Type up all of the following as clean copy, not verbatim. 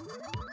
Willy.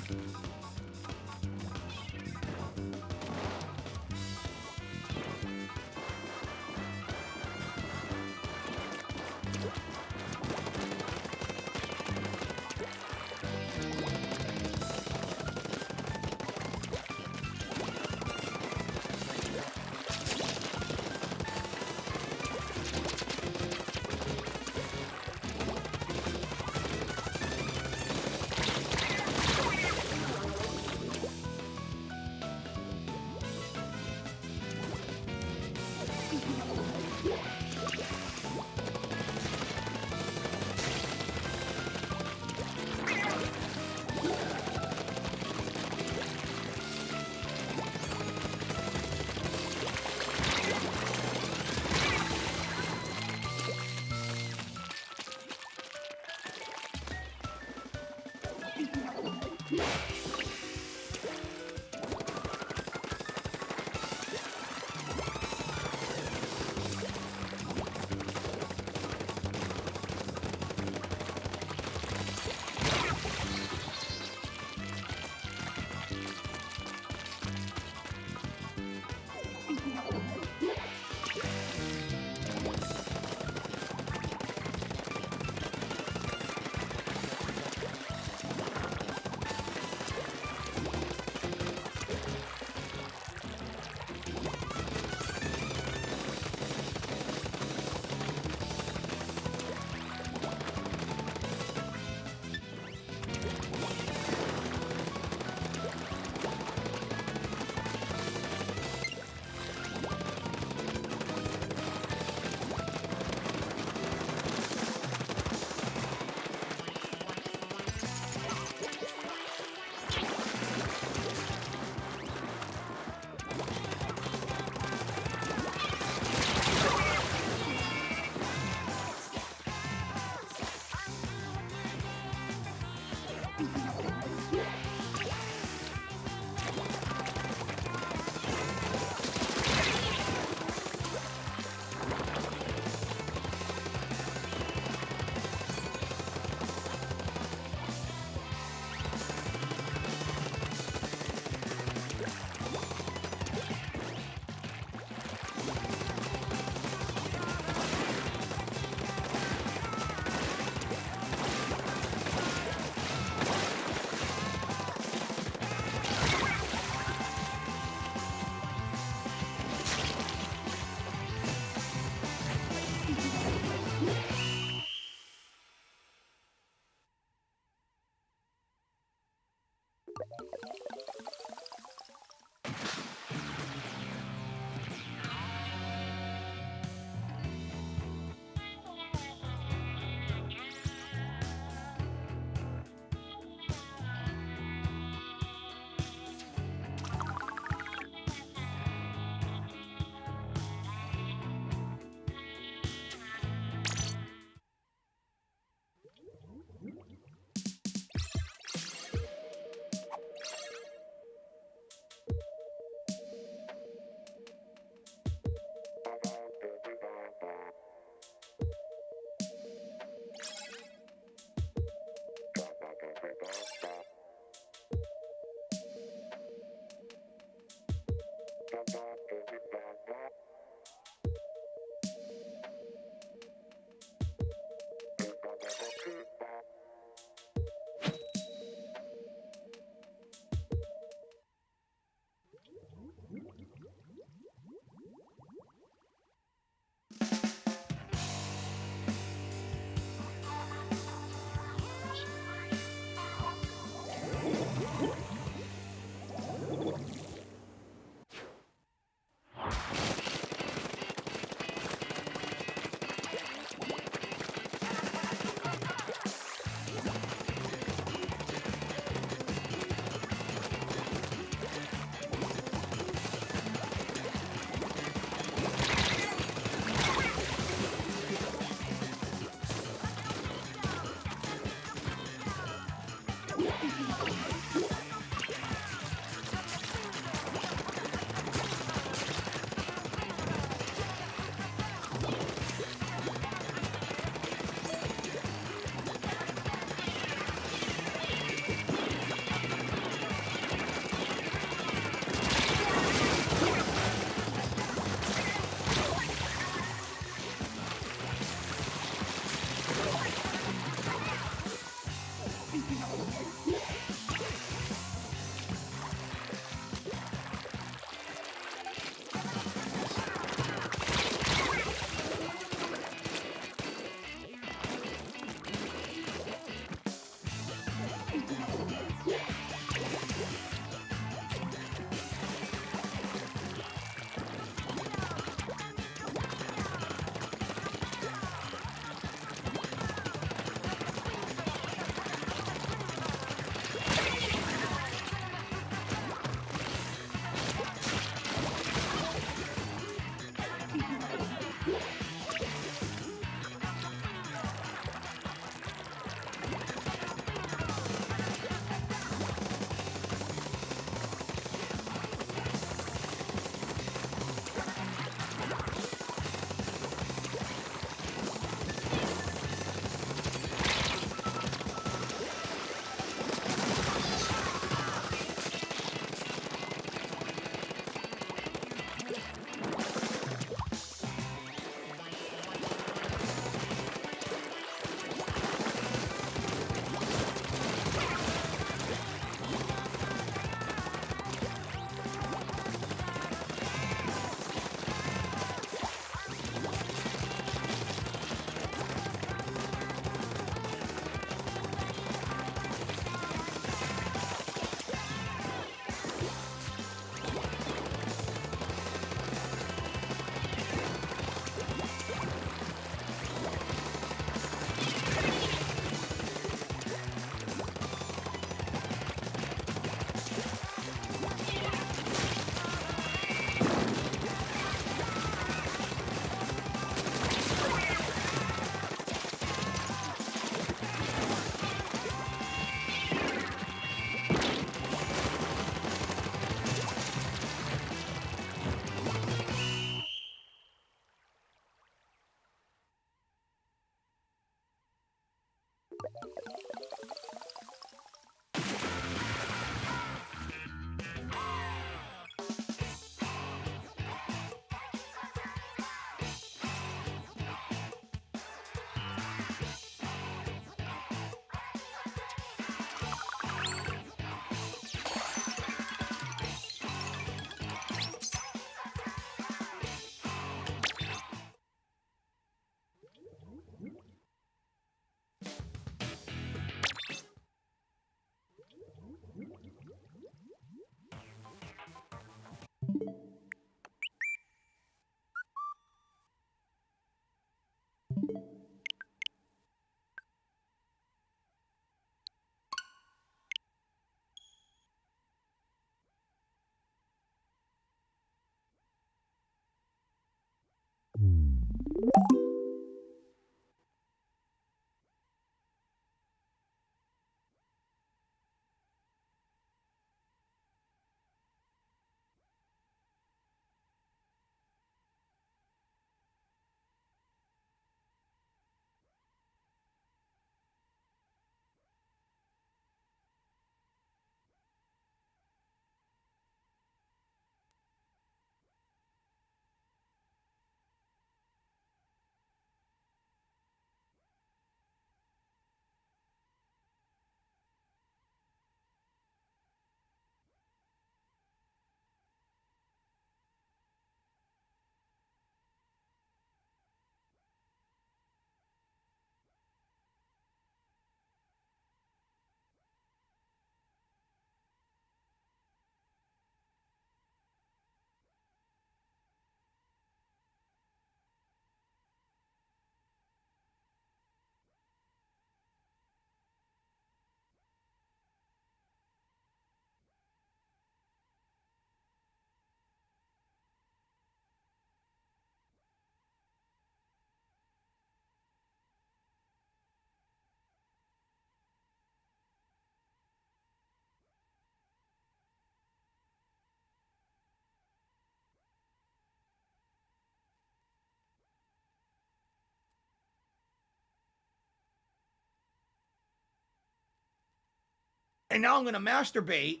And now I'm going to masturbate.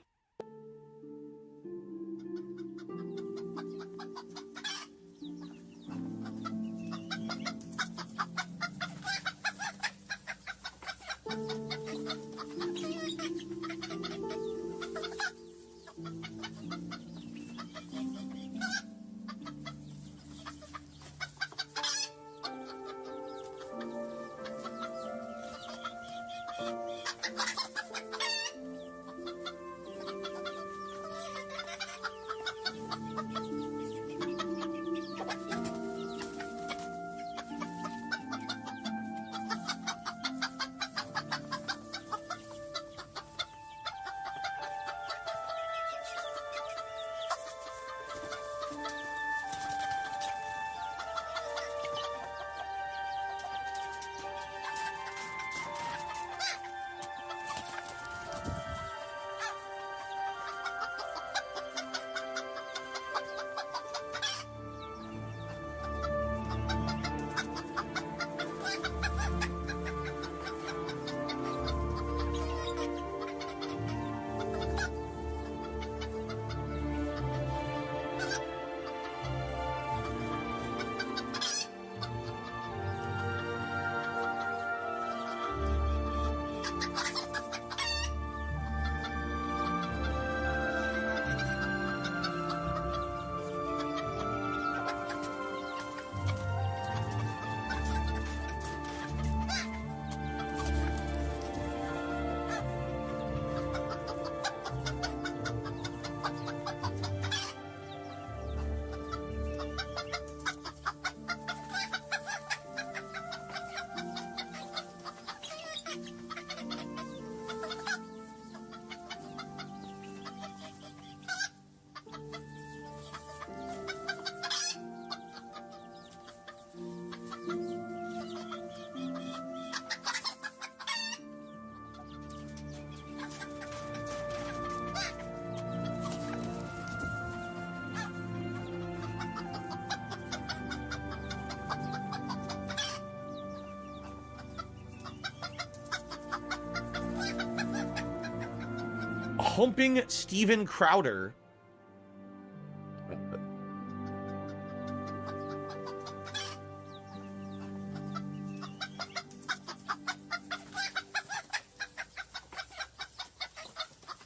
Humping Steven Crowder.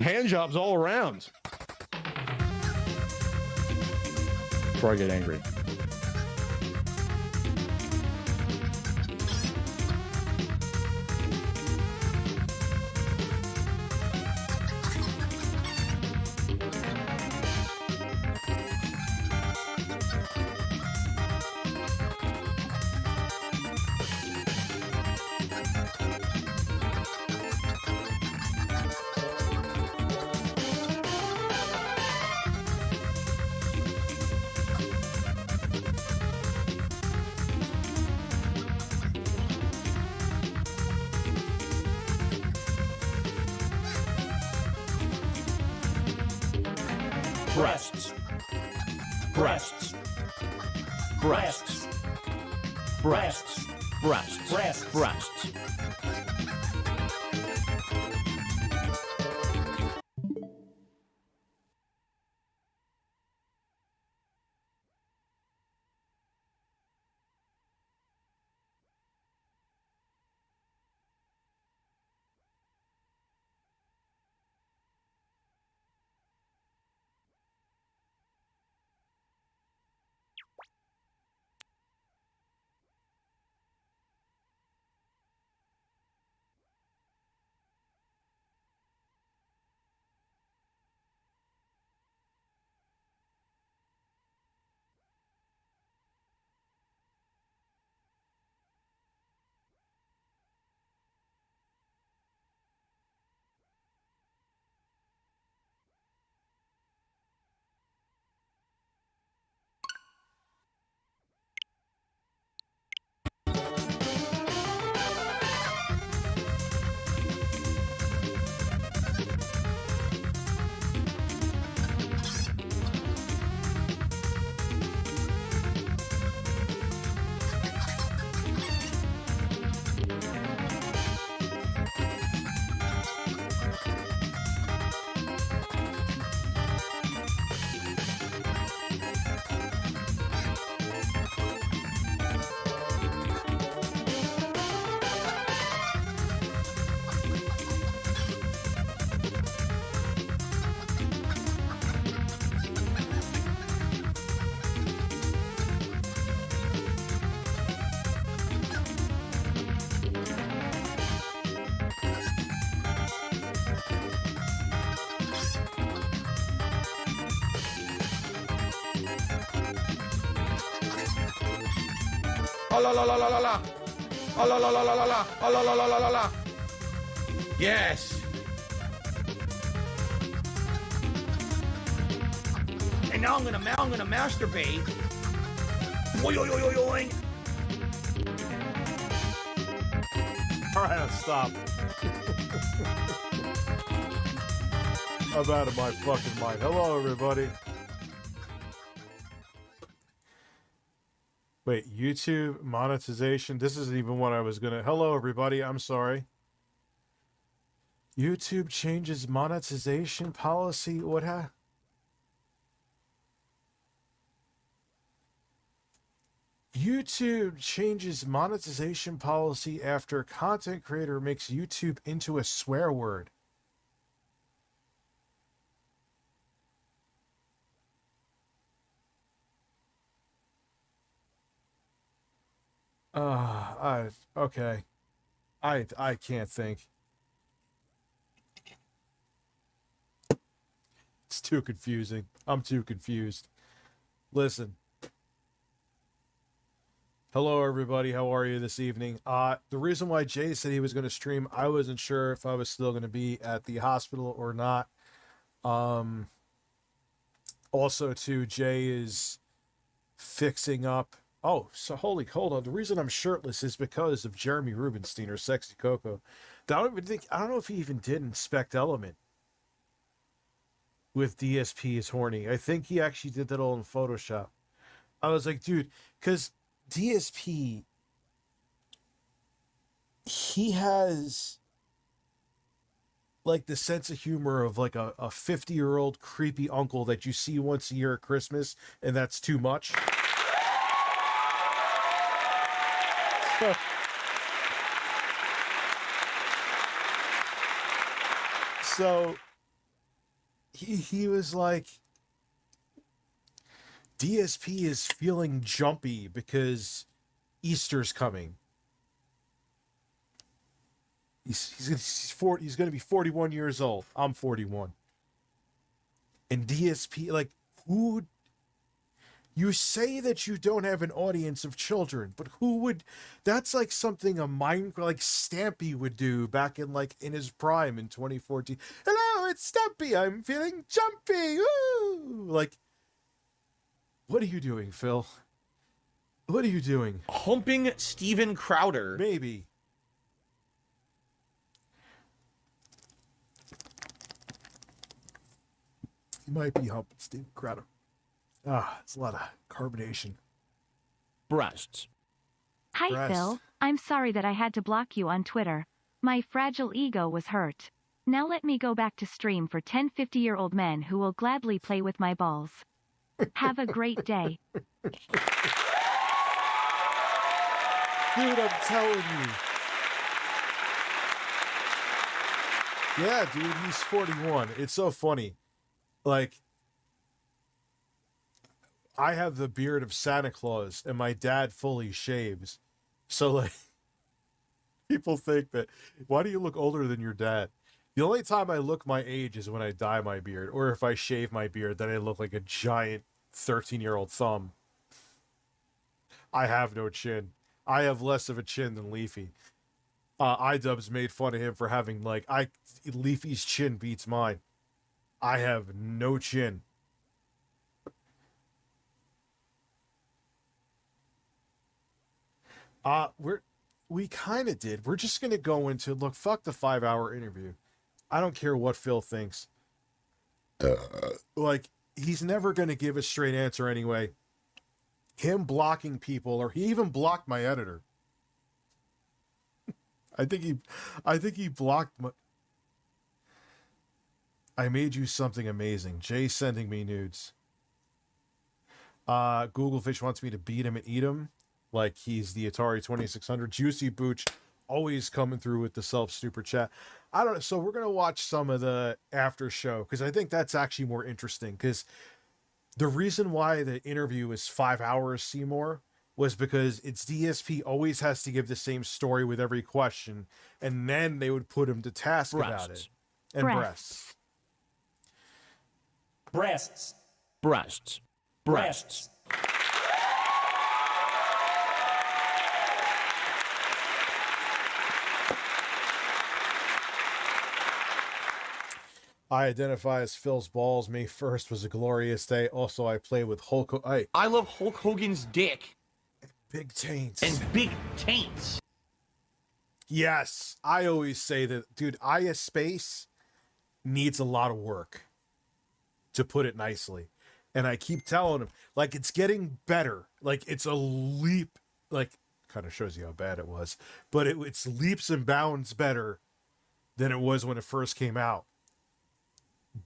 Hand jobs all around. Before I get angry. Breasts. Breasts. Breasts. Breasts. Breasts. Breasts. Breasts. Oh la la la la la la. Oh la la la la la la. Oh la la la la la la. Yes. And now I'm gonna masturbate. Oy, oy, oy, oy, oy. All right, I'll stop. I'm out of my fucking mind. Hello, everybody. Wait, YouTube monetization? This isn't even what I was gonna... Hello, everybody. I'm sorry. YouTube changes monetization policy? What happened? YouTube changes monetization policy after content creator makes YouTube into a swear word. Okay. I can't think. It's too confusing. I'm too confused. Listen. Hello, everybody. How are you this evening? The reason why Jay said he was going to stream, I wasn't sure if I was still going to be at the hospital or not. Also, too, Jay is fixing up. Oh, so hold on. The reason I'm shirtless is because of Jeremy Rubinstein or Sexy Coco. I don't know if he even did Inspect Element with DSP is horny. I think he actually did that all in Photoshop. I was like, dude, because DSP, he has like the sense of humor of like a 50-year-old creepy uncle that you see once a year at Christmas, and that's too much. So he was like, DSP is feeling jumpy because Easter's coming. He's going to be 41 years old. I'm 41. And DSP, like, who... You say that you don't have an audience of children, but who would... That's like something a like Stampy would do back in, like, in his prime in 2014. Hello, it's Stampy. I'm feeling jumpy. Woo! Like, what are you doing, Phil? What are you doing? Humping Steven Crowder. Maybe. He might be humping Steven Crowder. It's a lot of carbonation. Breasts. Hi, Breast. Phil. I'm sorry that I had to block you on Twitter. My fragile ego was hurt. Now let me go back to stream for 10 50-year-old men who will gladly play with my balls. Have a great day. Dude, I'm telling you. Yeah, dude, he's 41. It's so funny. Like, I have the beard of Santa Claus, and my dad fully shaves. So, like, people think that, why do you look older than your dad? The only time I look my age is when I dye my beard, or if I shave my beard, then I look like a giant 13-year-old thumb. I have no chin. I have less of a chin than Leafy. iDubbbz made fun of him for having, like, Leafy's chin beats mine. I have no chin. We kind of did. We're just going to go into, look, fuck the 5-hour interview. I don't care what Phil thinks. Like, he's never going to give a straight answer anyway. Him blocking people, or he even blocked my editor. I think he blocked my... I made you something amazing. Jay sending me nudes. Googlefish wants me to beat him and eat him. Like he's the Atari 2600. Juicy Booch always coming through with the super chat. I don't know. So we're going to watch some of the after show because I think that's actually more interesting because the reason why the interview is 5 hours, Seymour, was because it's DSP always has to give the same story with every question. And then they would put him to task about it. And breasts. Breasts. Breasts. Breasts. I identify as Phil's balls. May 1st was a glorious day. Also, I play with Hulk. Hey, I love Hulk Hogan's dick big taints. and big taints. Yes, I always say that, dude. Aya Space needs a lot of work, to put it nicely. And I keep telling him, like, it's getting better. Like, it's a leap. Like, kind of shows you how bad it was. But it's leaps and bounds better than it was when it first came out.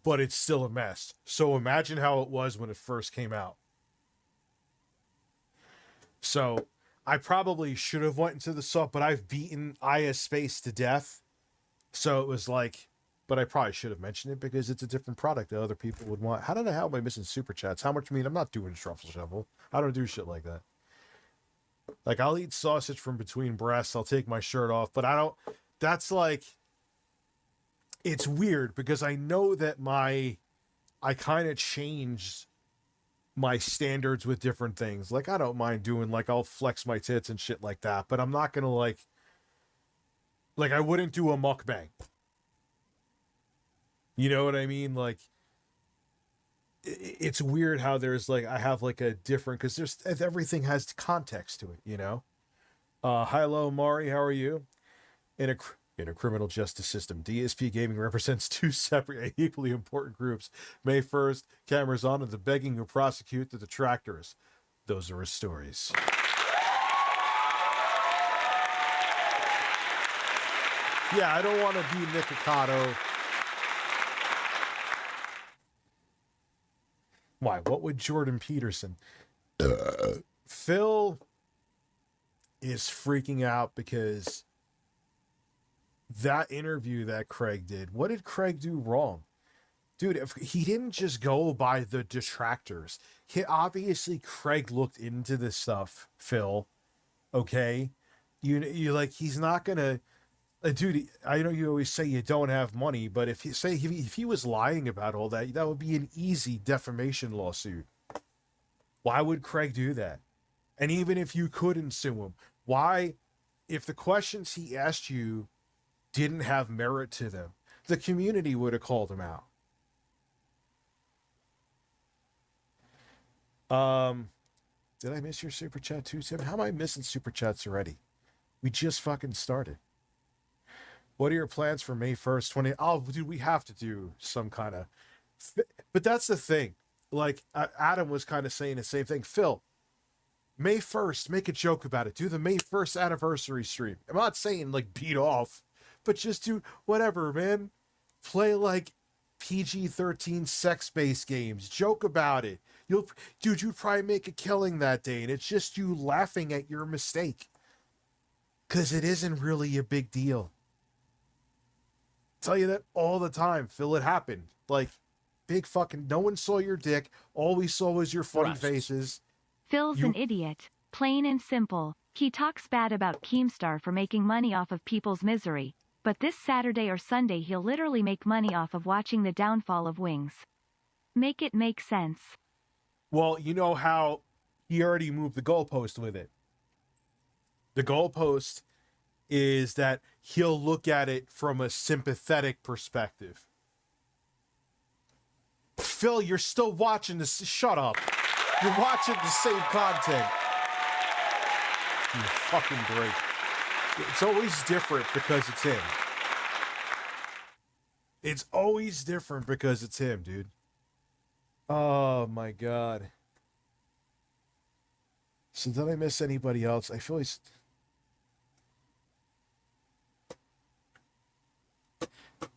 But it's still a mess. So imagine how it was when it first came out. So I probably should have went into the soft, but I've beaten Aya Space to death. So it was like, but I probably should have mentioned it because it's a different product that other people would want. How am I missing super chats? How much? I mean, I'm not doing truffle shovel. I don't do shit like that. Like, I'll eat sausage from between breasts. I'll take my shirt off, but I don't. That's like, it's weird because I know that I kind of changed my standards with different things. Like, I don't mind doing, like, I'll flex my tits and shit like that, but I'm not gonna like I wouldn't do a mukbang. You know what I mean? Like, it's weird how there's like, I have like a different, because everything has context to it, you know? Hello, Mari, how are you? In a criminal justice system, DSP Gaming represents two separate and equally important groups. May 1st, cameras on and the begging to prosecute the detractors. Those are his stories. Yeah, I don't want to be Nick Ocado. Why? What would Jordan Peterson? Phil is freaking out because that interview that Craig did, what did Craig do wrong? Dude, if he didn't just go by the detractors. Obviously Craig looked into this stuff, Phil. Okay? You like, he's not gonna dude, I know you always say you don't have money, but if he was lying about all that, that would be an easy defamation lawsuit. Why would Craig do that? And even if you couldn't sue him, why, if the questions he asked you didn't have merit to them, the community would have called him out. Did I miss your super chat too, Tim? How am I missing super chats already? We just fucking started. What are your plans for May 1st, 20? Oh, dude, we have to do some kind of... But that's the thing. Like, Adam was kind of saying the same thing. Phil, May 1st, make a joke about it. Do the May 1st anniversary stream. I'm not saying, like, beat off, but just do whatever, man. Play, like, PG-13 sex-based games. Joke about it. You'd probably make a killing that day, and it's just you laughing at your mistake. Because it isn't really a big deal. Tell you that all the time, Phil. It happened. Like, big fucking, no one saw your dick. All we saw was your funny faces. Phil's an idiot. Plain and simple. He talks bad about Keemstar for making money off of people's misery. But this Saturday or Sunday he'll literally make money off of watching the downfall of Wings. Make it make sense. Well, you know how he already moved the goalpost with it. The goalpost is that he'll look at it from a sympathetic perspective. Phil, you're still watching this. Shut up. You're watching the same content. You fucking break. It's always different because it's him. It's always different because it's him, dude. Oh my God. So did I miss anybody else? I feel like...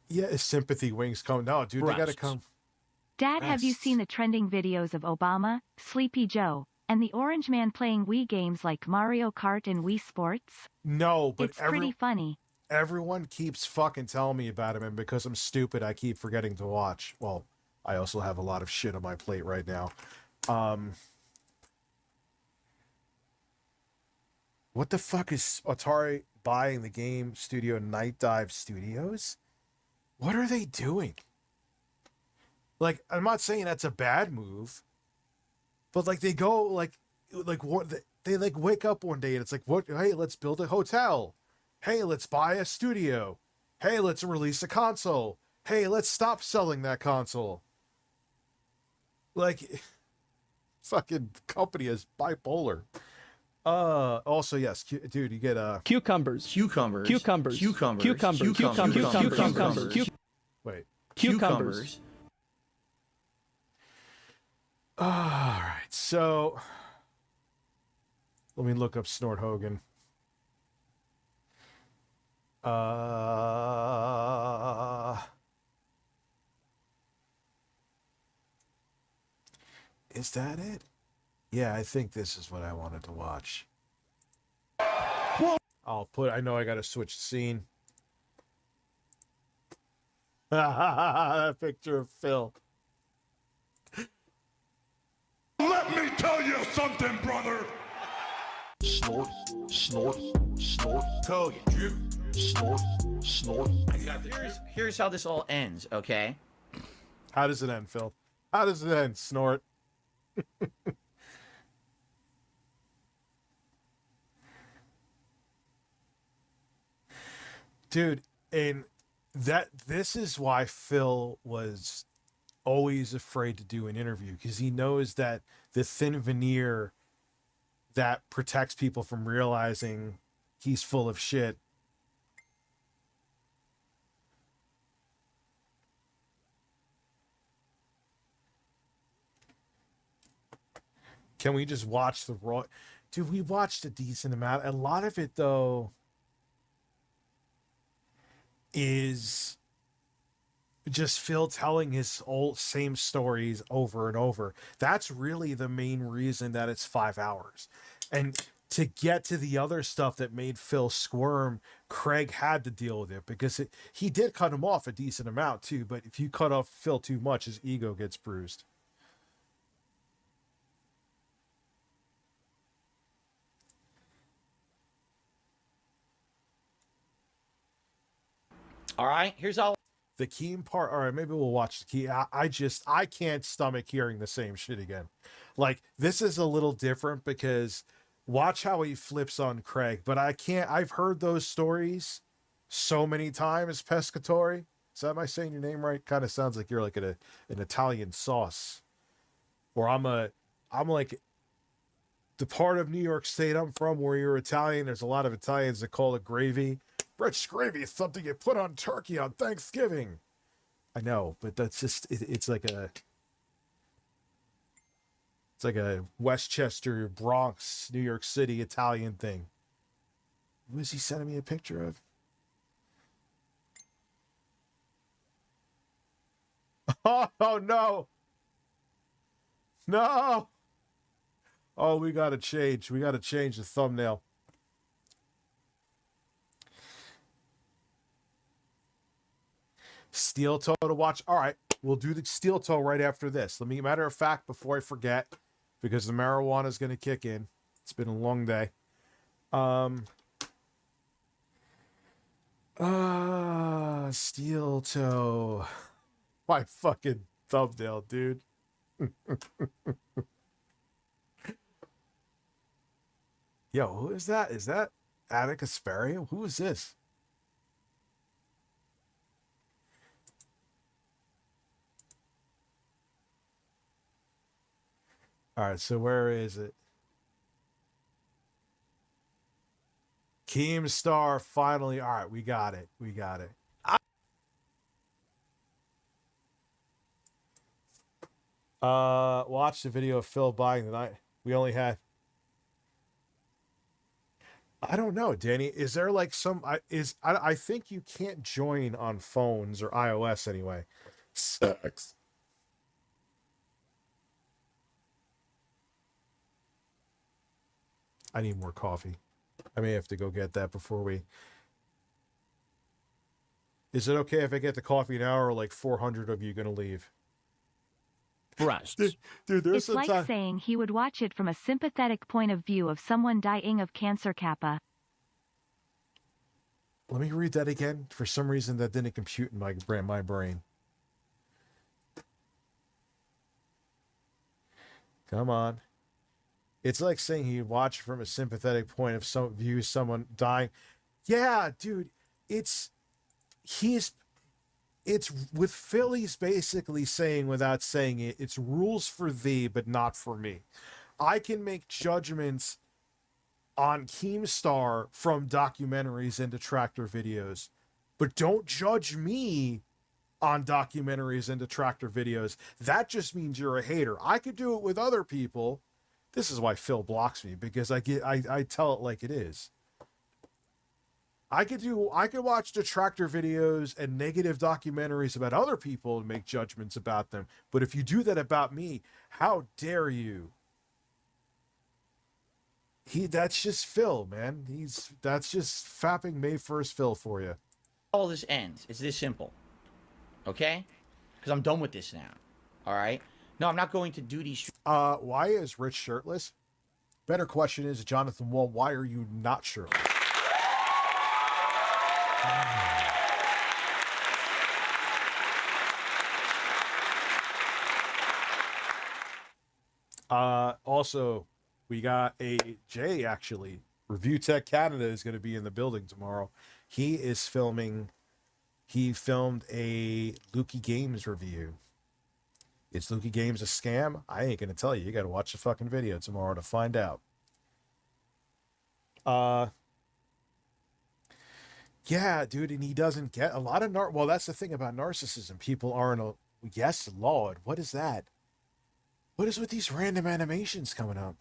Yeah, sympathy wings come. No, dude, they gotta come. Dad, have you seen the trending videos of Obama, Sleepy Joe, and the Orange Man playing Wii games like Mario Kart and Wii Sports? No, but it's pretty funny. Everyone keeps fucking telling me about him, and because I'm stupid, I keep forgetting to watch. Well, I also have a lot of shit on my plate right now. What the fuck is Atari buying the game studio Night Dive Studios? What are they doing? Like, I'm not saying that's a bad move, but like they go like what they like wake up one day and it's like, what? Hey, let's build a hotel. Hey, let's buy a studio. Hey, let's release a console. hey, let's stop selling that console. Like, fucking company is bipolar. Also, yes, dude, you get Cucumbers. Cucumbers. Cucumbers. Cucumbers. Cucumbers. Cucumbers. wait. Cucumbers. All right, so let me look up Snort Hogan. Is that it? Yeah, I think this is what I wanted to watch. I'll put. I know I got to switch the scene. That picture of Phil. Let me tell you something, brother. Snort, snort, snort, Hogan. snort, snort. Here's how this all ends, okay? How does it end, Phil? How does it end, Snort? Dude, and this is why Phil was always afraid to do an interview, because he knows that the thin veneer that protects people from realizing he's full of shit. Can we just watch the raw? Dude, we watched a decent amount. A lot of it, though, is just Phil telling his old same stories over and over. That's really the main reason that it's 5 hours. And to get to the other stuff that made Phil squirm, Craig had to deal with it, because he did cut him off a decent amount too. But if you cut off Phil too much, his ego gets bruised. All right, here's all. The Keem part. All right, maybe we'll watch the Key. I can't stomach hearing the same shit again. Like, this is a little different because watch how he flips on Craig, but I can't. I've heard those stories so many times. Pescatore. Is that, am I saying your name right? Kind of sounds like you're like an Italian sauce. Or I'm like the part of New York State I'm from where you're Italian. There's a lot of Italians that call it gravy. Rich gravy is something you put on turkey on Thanksgiving. I know, but that's just it's like a Westchester, Bronx, New York City Italian thing. Who is he sending me a picture of? Oh no. No. Oh, we gotta change. We gotta change the thumbnail. Steel toe to watch. All right, we'll do the steel toe right after this. Let me, matter of fact, before I forget, because the marijuana is going to kick in. It's been a long day. Steel toe. My fucking thumbnail, dude. Yo, who is that? Is that Attic Asperio? Who is this? All right, so where is it? Keemstar finally. All right, we got it. We got it. Watch the video of Phil buying the night. We only had. I don't know, Danny. Is there like some? I think you can't join on phones or iOS anyway. Sucks. I need more coffee. I may have to go get that before we. Is it okay if I get the coffee now, or like 400 of you going to leave? Breasts. Dude, there's It's some like time. saying he would watch it from a sympathetic point of view of someone dying of cancer kappa. Let me read that again. For some reason, that didn't compute in my brain. Come on. It's like saying he'd watch from a sympathetic point of some view someone dying. Yeah, dude. it's with Philly's basically saying without saying it, it's rules for thee, but not for me. I can make judgments on Keemstar from documentaries and detractor videos, but don't judge me on documentaries and detractor videos. That just means you're a hater. I could do it with other people. This is why Phil blocks me, because I tell it like it is. I could watch detractor videos and negative documentaries about other people and make judgments about them. But if you do that about me, how dare you? That's just Phil, man. That's just fapping May 1st Phil for you. All this ends. It's this simple. Okay? Because I'm done with this now. All right? No, I'm not going to do these. Why is Rich shirtless? Better question is, Jonathan Wall, why are you not shirtless? Also, we got a Jay, actually. Review Tech Canada is going to be in the building tomorrow. He filmed a Lukey Games review. Is Lukey Games a scam? I ain't going to tell you. You got to watch the fucking video tomorrow to find out. Yeah, dude, and he doesn't get a lot of well, that's the thing about narcissism. People aren't yes, Lord, what is that? What is with these random animations coming up?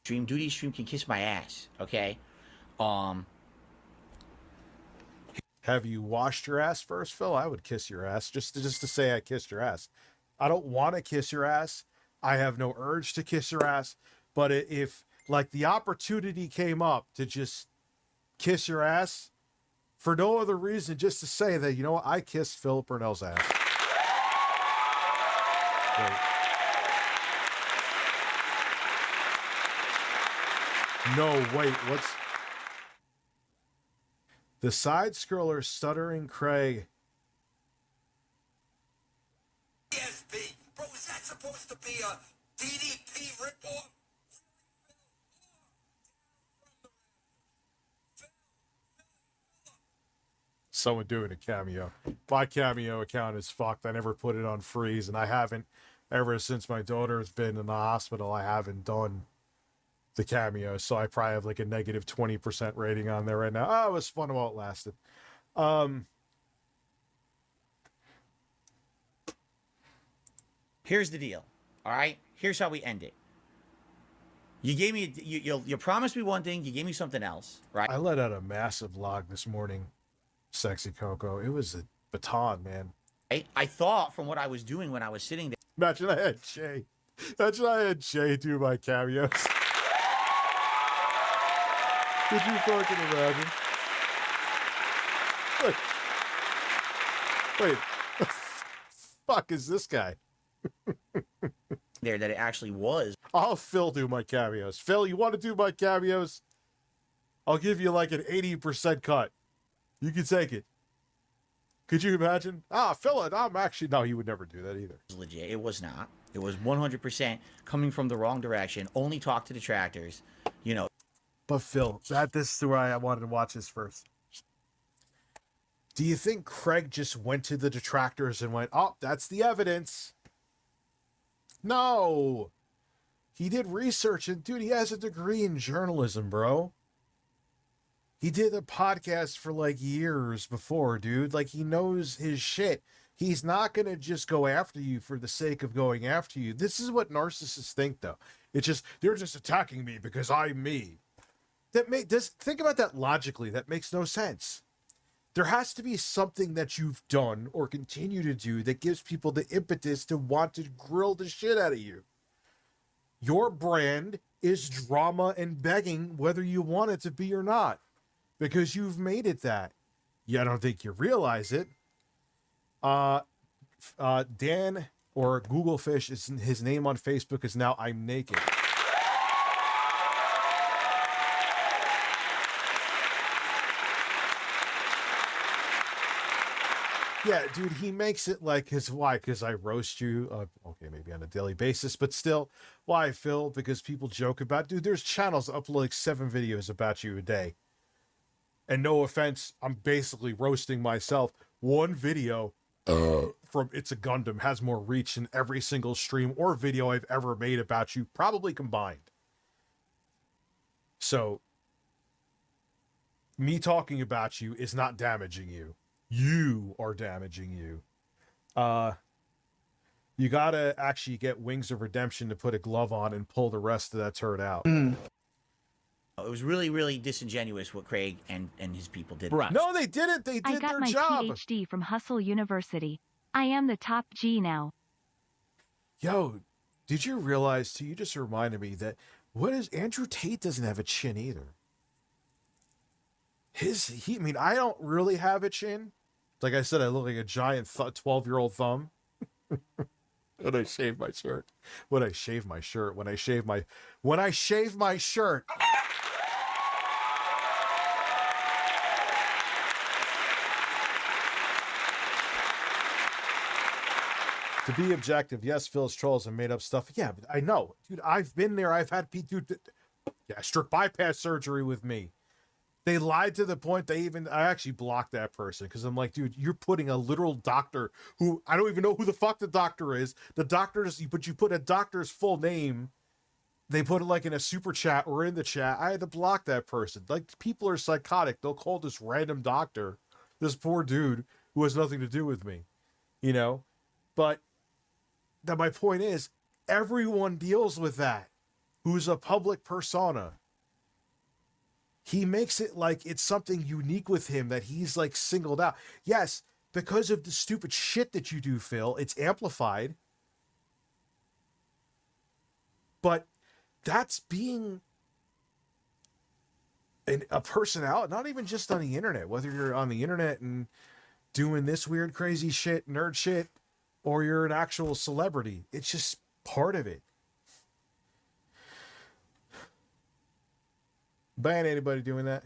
Duty stream can kiss my ass, okay? Have you washed your ass first, Phil? I would kiss your ass just to say I kissed your ass. I don't want to kiss your ass. I have no urge to kiss your ass. But if like the opportunity came up to just kiss your ass for no other reason, just to say that, you know what, I kissed Phil Burnell's ass. Wait. No, wait, what's the side scroller stuttering Craig? ESP. Bro, is that supposed to be a DDP ripoff? Someone doing a Cameo. My Cameo account is fucked. I never put it on freeze, and I haven't ever since my daughter's been in the hospital. I haven't done the Cameo, so I probably have like a negative 20% rating on there right now. Oh, it was fun while it lasted. Here's the deal. All right? Here's how we end it. You gave me you promised me one thing, you gave me something else, right? I let out a massive log this morning, Sexy Coco. It was a baton, man. I thought from what I was doing when I was sitting there. Imagine I had Jay. Imagine I had Jay do my cameos. Could you fucking imagine? Wait. Fuck is this guy? There that it actually was. I'll Phil do my cameos. Phil, you want to do my cameos? I'll give you like an 80% cut. You can take it. Could you imagine? Phil, I'm actually... No, he would never do that either. It was legit. It was not. It was 100% coming from the wrong direction. Only talk to detractors. You know. But Phil, this is where I wanted to watch this first. Do you think Craig just went to the detractors and went, oh, that's the evidence? No. He did research, and dude, he has a degree in journalism, bro. He did a podcast for like years before, dude. Like, he knows his shit. He's not going to just go after you for the sake of going after you. This is what narcissists think, though. It's just, they're just attacking me because I'm me. Think about that logically. That makes no sense. There has to be something that you've done or continue to do that gives people the impetus to want to grill the shit out of you. Your brand is drama and begging, whether you want it to be or not, because you've made it that. Yeah, I don't think you realize it. Dan or Google Fish is his name on Facebook is now I'm Naked. Yeah, dude, he makes it like his why? Because I roast you. Okay, maybe on a daily basis, but still, why, Phil? Because people joke about, dude, there's channels that upload like 7 videos about you a day. And no offense, I'm basically roasting myself. One video from It's a Gundam has more reach than every single stream or video I've ever made about you, probably combined. So, me talking about you is not damaging you. You are damaging you. You gotta actually get Wings of Redemption to put a glove on and pull the rest of that turd out. It was really, really disingenuous what Craig and his people did. Right. No, they didn't. They I did got their my job. PhD from Hustle University. I am the top G now. Yo, did you realize too? You just reminded me that Andrew Tate doesn't have a chin either. I mean, I don't really have a chin. Like I said, I look like a giant 12-year-old thumb. When I shave my shirt. When I shave my shirt. When I shave my shirt. To be objective, yes, Phil's trolls and made up stuff. Yeah, but I know. Dude, I've been there. I've had people do gastric bypass surgery with me. They lied to the point I actually blocked that person because I'm like, dude, you're putting a literal doctor who I don't even know who the fuck the doctor is. The doctor's, but you put a doctor's full name. They put it like in a super chat or in the chat. I had to block that person. Like, people are psychotic. They'll call this random doctor, this poor dude who has nothing to do with me, you know? But that my point is, everyone deals with that who's a public persona. He makes it like it's something unique with him that he's like singled out. Yes, because of the stupid shit that you do, Phil, it's amplified. But that's being a personality, not even just on the internet, whether you're on the internet and doing this weird, crazy shit, nerd shit, or you're an actual celebrity. It's just part of it. Ban anybody doing that?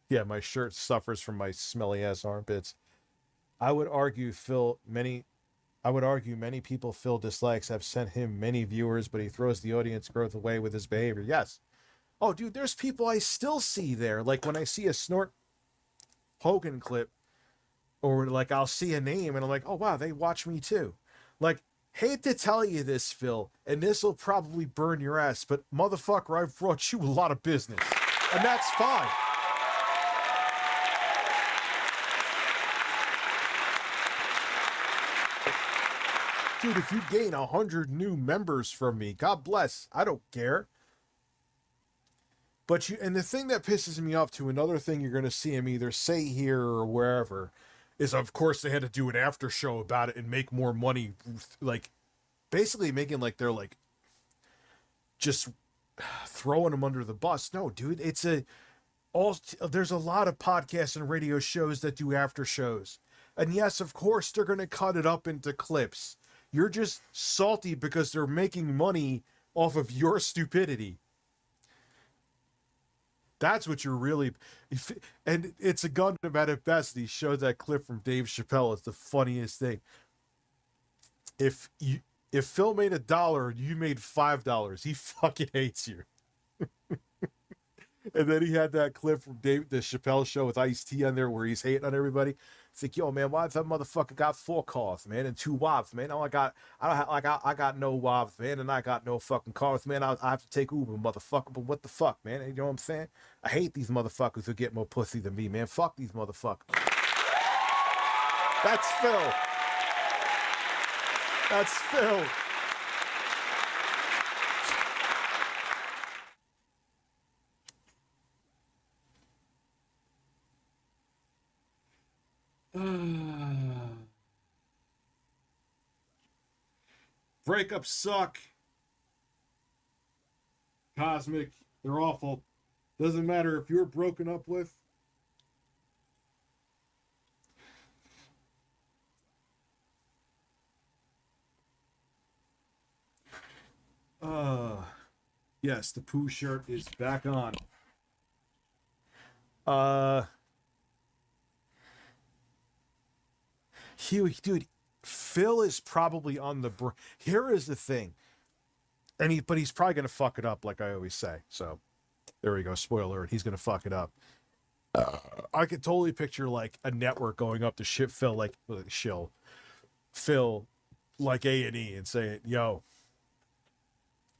Yeah, my shirt suffers from my smelly ass armpits. I would argue many people Phil dislikes have sent him many viewers, but he throws the audience growth away with his behavior. Yes. Oh, dude, there's people I still see there. Like when I see a Snort Hogan clip, or like I'll see a name and I'm like, oh wow, they watch me too. Like, hate to tell you this, Phil, and this will probably burn your ass, but motherfucker, I've brought you a lot of business. And that's fine. Dude, if you gain 100 new members from me, God bless. I don't care. But and the thing that pisses me off to another thing you're going to see him either say here or wherever is, of course, they had to do an after show about it and make more money, like basically making like they're like just throwing them under the bus. No, dude, there's a lot of podcasts and radio shows that do after shows. And yes, of course, they're going to cut it up into clips. You're just salty because they're making money off of your stupidity. That's what you're really, and It's a Gundam at its best. He showed that clip from Dave Chappelle. It's the funniest thing. If Phil made $1 and you made $5, he fucking hates you. And then he had that clip from the Chappelle show with Ice-T on there where he's hating on everybody. It's like, yo, man, why that motherfucker got 4 cars, man, and 2 wives, man? I got no wives, man, and I got no fucking cars, man. I have to take Uber, motherfucker. But what the fuck, man? You know what I'm saying? I hate these motherfuckers who get more pussy than me, man. Fuck these motherfuckers. That's Phil. That's Phil. Breakups suck. Cosmic, they're awful. Doesn't matter if you're broken up with. Yes, the poo shirt is back on. Dude, Phil is probably on the here is the thing. But he's probably gonna fuck it up like I always say. So There we go. Spoiler alert. He's going to fuck it up. I could totally picture like a network going up to ship Phil, like Phil, like A&E and saying, yo,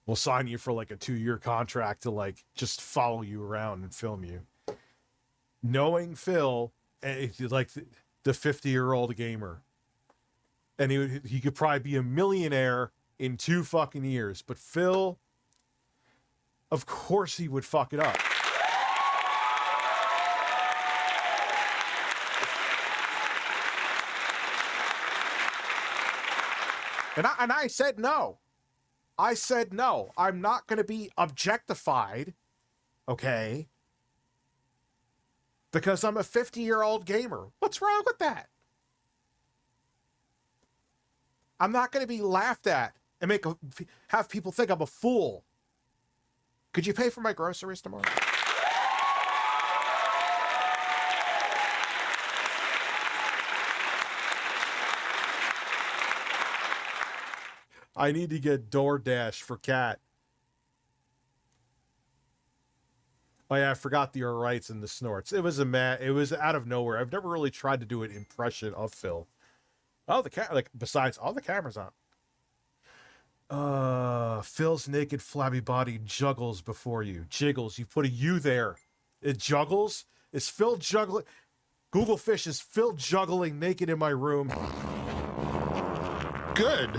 we'll sign you for like a 2-year contract to like just follow you around and film you. Knowing Phil, like the 50-year-old gamer, and he could probably be a millionaire in 2 fucking years, but Phil, of course he would fuck it up. And I said no. I said no. I'm not going to be objectified, okay? Because I'm a 50-year-old gamer. What's wrong with that? I'm not going to be laughed at and have people think I'm a fool. Could you pay for my groceries tomorrow? I need to get DoorDash for Cat. Oh yeah, I forgot the rights and the snorts. It was it was out of nowhere. I've never really tried to do an impression of Phil. Oh, besides all the cameras on. Phil's naked flabby body juggles before you. Jiggles. You put a U there. It juggles? Is Phil juggling? Google Fish, is Phil juggling naked in my room? Good.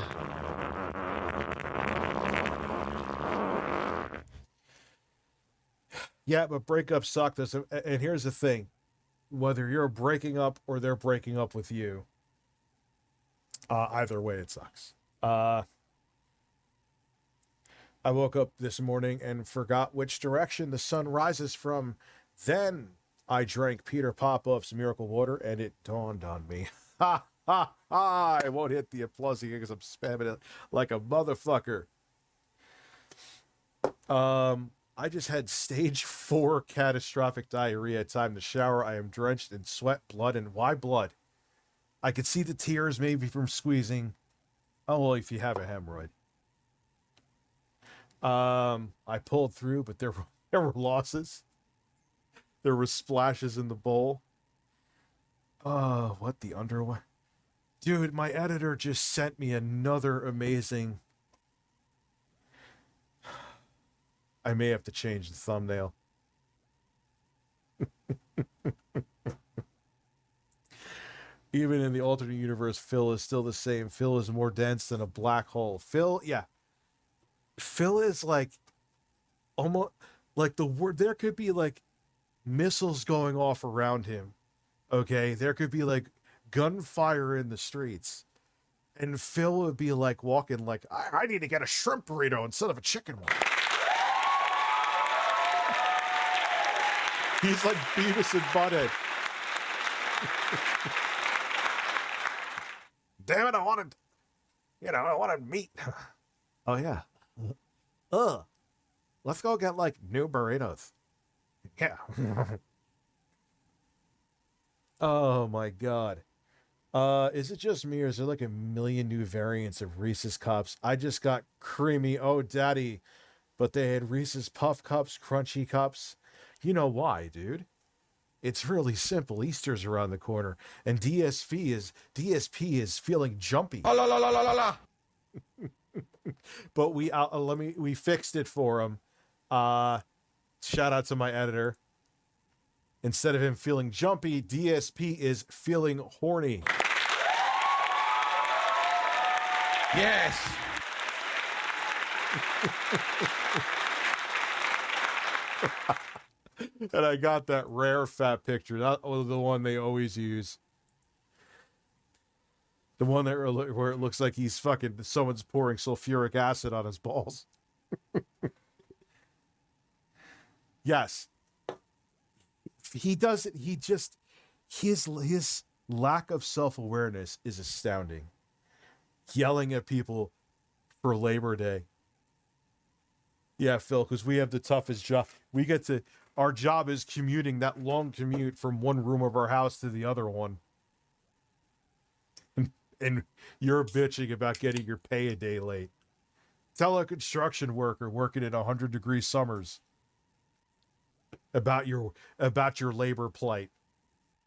Yeah, but breakups suck. And here's the thing. Whether you're breaking up or they're breaking up with you, either way it sucks. I woke up this morning and forgot which direction the sun rises from. Then I drank Peter Popoff's Miracle Water and it dawned on me. Ha, ha, ha. I won't hit the applause here because I'm spamming it like a motherfucker. I just had stage 4 catastrophic diarrhea. Time to shower. I am drenched in sweat, blood, and why blood? I could see the tears maybe from squeezing. Oh, well, if you have a hemorrhoid. I pulled through, but there were losses. There were splashes in the bowl. What the underwear? Dude, my editor just sent me another amazing... I may have to change the thumbnail. Even in the alternate universe, Phil is still the same. Phil is more dense than a black hole. Phil is like almost like the word. There could be like missiles going off around him. Okay, there could be like gunfire in the streets, and Phil would be like walking like, I need to get a shrimp burrito instead of a chicken one. He's like Beavis and Butthead. Damn it, I wanted meat. Oh, yeah. Let's go get, like, new burritos. Yeah. Oh, my God. Is it just me, or is there, like, a million new variants of Reese's Cups? I just got creamy, oh, daddy. But they had Reese's Puff Cups, Crunchy Cups. You know why, dude? It's really simple. Easter's around the corner, and DSP is feeling jumpy. Oh, la la la la la la. But we fixed it for him. Shout out to my editor. Instead of him feeling jumpy, DSP is feeling horny. Yes. And I got that rare fat picture, not the one they always use. The one where it looks like someone's pouring sulfuric acid on his balls. Yes. He does it. His lack of self-awareness is astounding. Yelling at people for Labor Day. Yeah, Phil, because we have the toughest job. Our job is commuting that long commute from one room of our house to the other one. And you're bitching about getting your pay a day late. Tell a construction worker working in 100-degree summers. about your labor plight.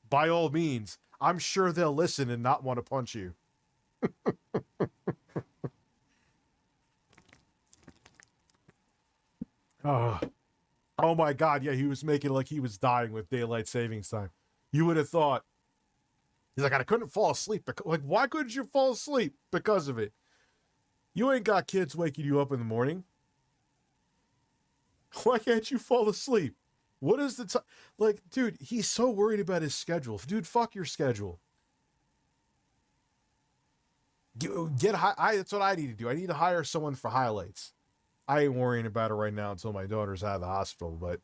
By all means, I'm sure they'll listen and not want to punch you. Oh. Oh my God, yeah, he was making like he was dying with daylight savings time. You would have thought. He's like, I couldn't fall asleep. Like, why couldn't you fall asleep? Because of it. You ain't got kids waking you up in the morning. Why can't you fall asleep? What is the time? Like, dude, he's so worried about his schedule. Dude, fuck your schedule. That's what I need to do. I need to hire someone for highlights. I ain't worrying about it right now until my daughter's out of the hospital, but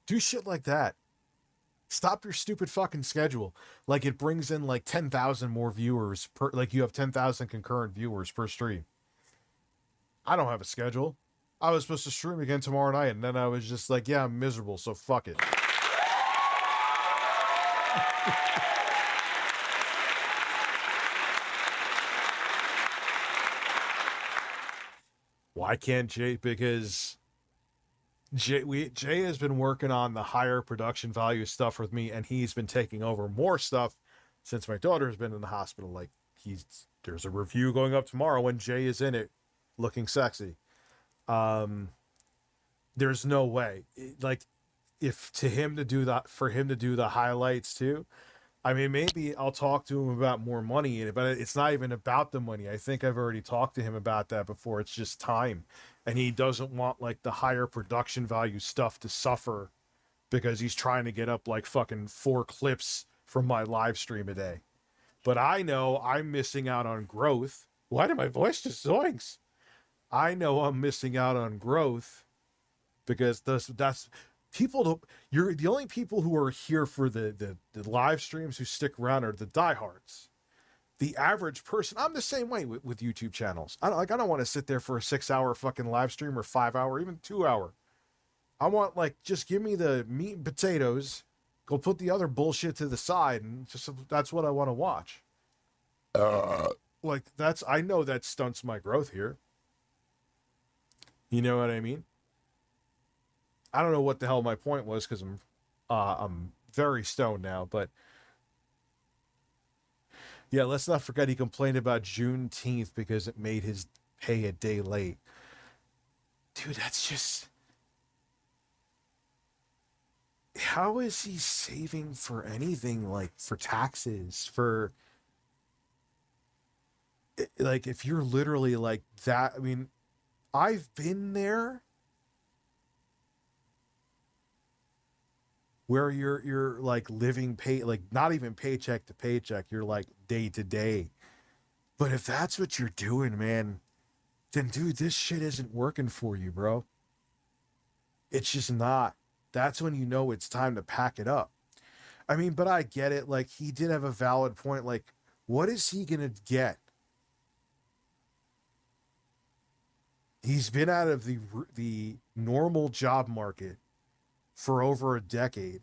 do shit like that. Stop your stupid fucking schedule. Like it brings in like 10,000 more viewers per, like you have 10,000 concurrent viewers per stream. I don't have a schedule. I was supposed to stream again tomorrow night, and then I was just like, yeah, I'm miserable, so fuck it. Why can't Jay? Because Jay has been working on the higher production value stuff with me, and he's been taking over more stuff since my daughter's been in the hospital. Like there's a review going up tomorrow when Jay is in it, looking sexy. There's no way. Like, for him to do the highlights too. I mean, maybe I'll talk to him about more money, but it's not even about the money. I think I've already talked to him about that before. It's just time. And he doesn't want like the higher production value stuff to suffer because he's trying to get up like fucking 4 clips from my live stream a day. But I know I'm missing out on growth. Why did my voice just zoinks? I know I'm missing out on growth because that's people don't, you're the only people who are here for the live streams who stick around are the diehards. The average person, I'm the same way with YouTube channels. I don't want to sit there for a 6-hour fucking live stream or 5-hour, even 2-hour. I want like, just give me the meat and potatoes, go put the other bullshit to the side, and just that's what I want to watch. Like I know that stunts my growth here. You know what I mean? I don't know what the hell my point was because I'm very stoned now, but yeah, let's not forget he complained about Juneteenth because it made his pay a day late. Dude, that's just, how is he saving for anything, like for taxes, for like if you're literally like that? I mean, I've been there where you're like living like not even paycheck to paycheck, you're like day to day. But if that's what you're doing, man, then dude, this shit isn't working for you, bro. It's just not. That's when you know it's time to pack it up. I mean, but I get it. Like he did have a valid point. Like, what is he gonna get? He's been out of the normal job market for over a decade.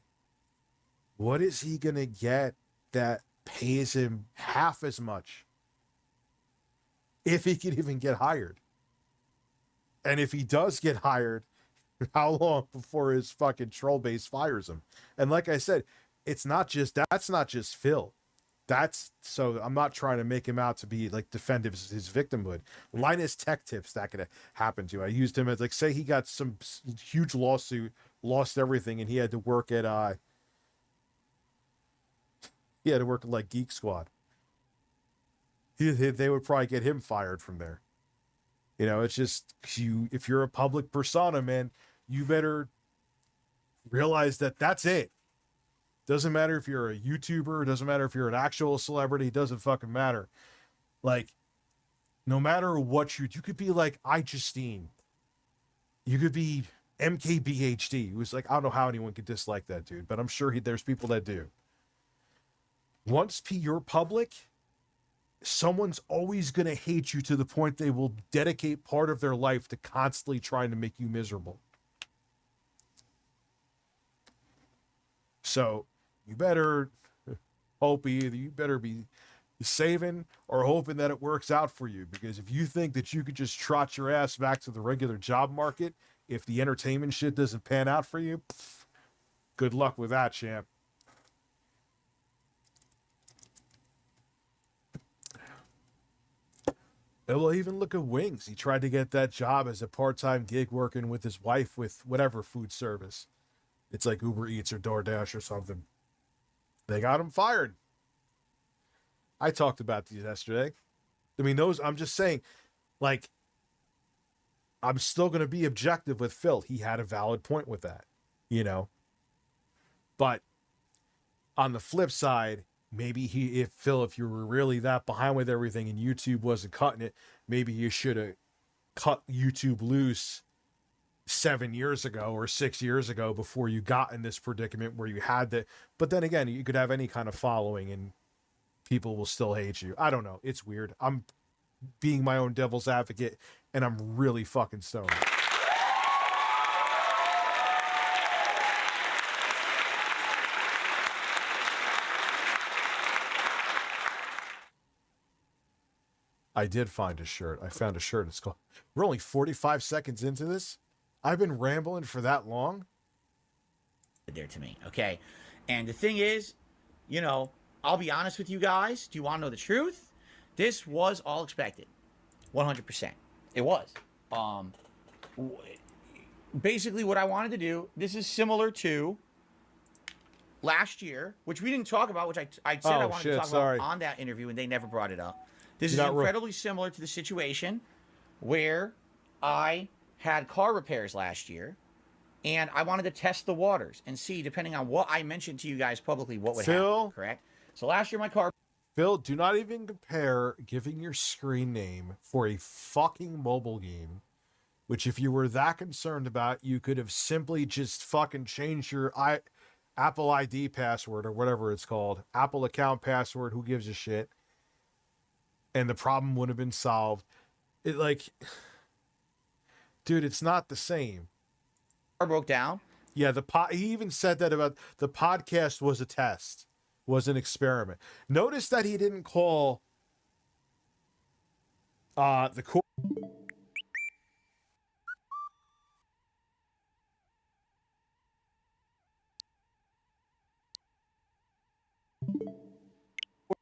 What is he going to get that pays him half as much? If he could even get hired. And if he does get hired, how long before his fucking troll base fires him? And like I said, that's not just Phil. So I'm not trying to make him out to be like defend his victimhood. Linus Tech Tips, that could happen to. I used him as like, say he got some huge lawsuit, lost everything, and he had to work at like Geek Squad. They would probably get him fired from there. You know, it's just if you're a public persona, man, you better realize that that's it. Doesn't matter if you're a YouTuber, doesn't matter if you're an actual celebrity, doesn't fucking matter. Like, no matter what you could be like iJustine. You could be MKBHD, who's like, I don't know how anyone could dislike that dude, but I'm sure there's people that do. Once you're public, someone's always going to hate you to the point they will dedicate part of their life to constantly trying to make you miserable. So you better hope either you better be saving or hoping that it works out for you, because if you think that you could just trot your ass back to the regular job market if the entertainment shit doesn't pan out for you, good luck with that, champ. And well, even look at Wings. He tried to get that job as a part-time gig working with his wife with whatever food service. It's like Uber Eats or DoorDash or something. They got him fired. I talked about these yesterday. I mean, those, I'm just saying, like, I'm still going to be objective with Phil. He had a valid point with that, you know. But on the flip side, maybe if you were really that behind with everything and YouTube wasn't cutting it, maybe you should have cut YouTube loose 7 years ago or 6 years ago before you got in this predicament where you had to. But then again, you could have any kind of following and people will still hate you. I don't know. It's weird. I'm being my own devil's advocate and I'm really fucking stoned. I did find a shirt. I found a shirt. It's called, we're only 45 seconds into this. I've been rambling for that long. There to me, okay? And the thing is, you know, I'll be honest with you guys. Do you want to know the truth? This was all expected. 100%. It was. Basically what I wanted to do, this is similar to last year, which we didn't talk about, which I said I wanted to talk about on that interview, and they never brought it up. This is incredibly similar to the situation where I had car repairs last year, and I wanted to test the waters and see, depending on what I mentioned to you guys publicly, what would happen, correct? So last year my car... Phil, do not even compare giving your screen name for a fucking mobile game, which if you were that concerned about, you could have simply just fucking changed your Apple ID password or whatever it's called. Apple account password, who gives a shit? And the problem would have been solved. It like... Dude, it's not the same. Car broke down. Yeah, he even said that about the podcast was a test, was an experiment. Notice that he didn't call the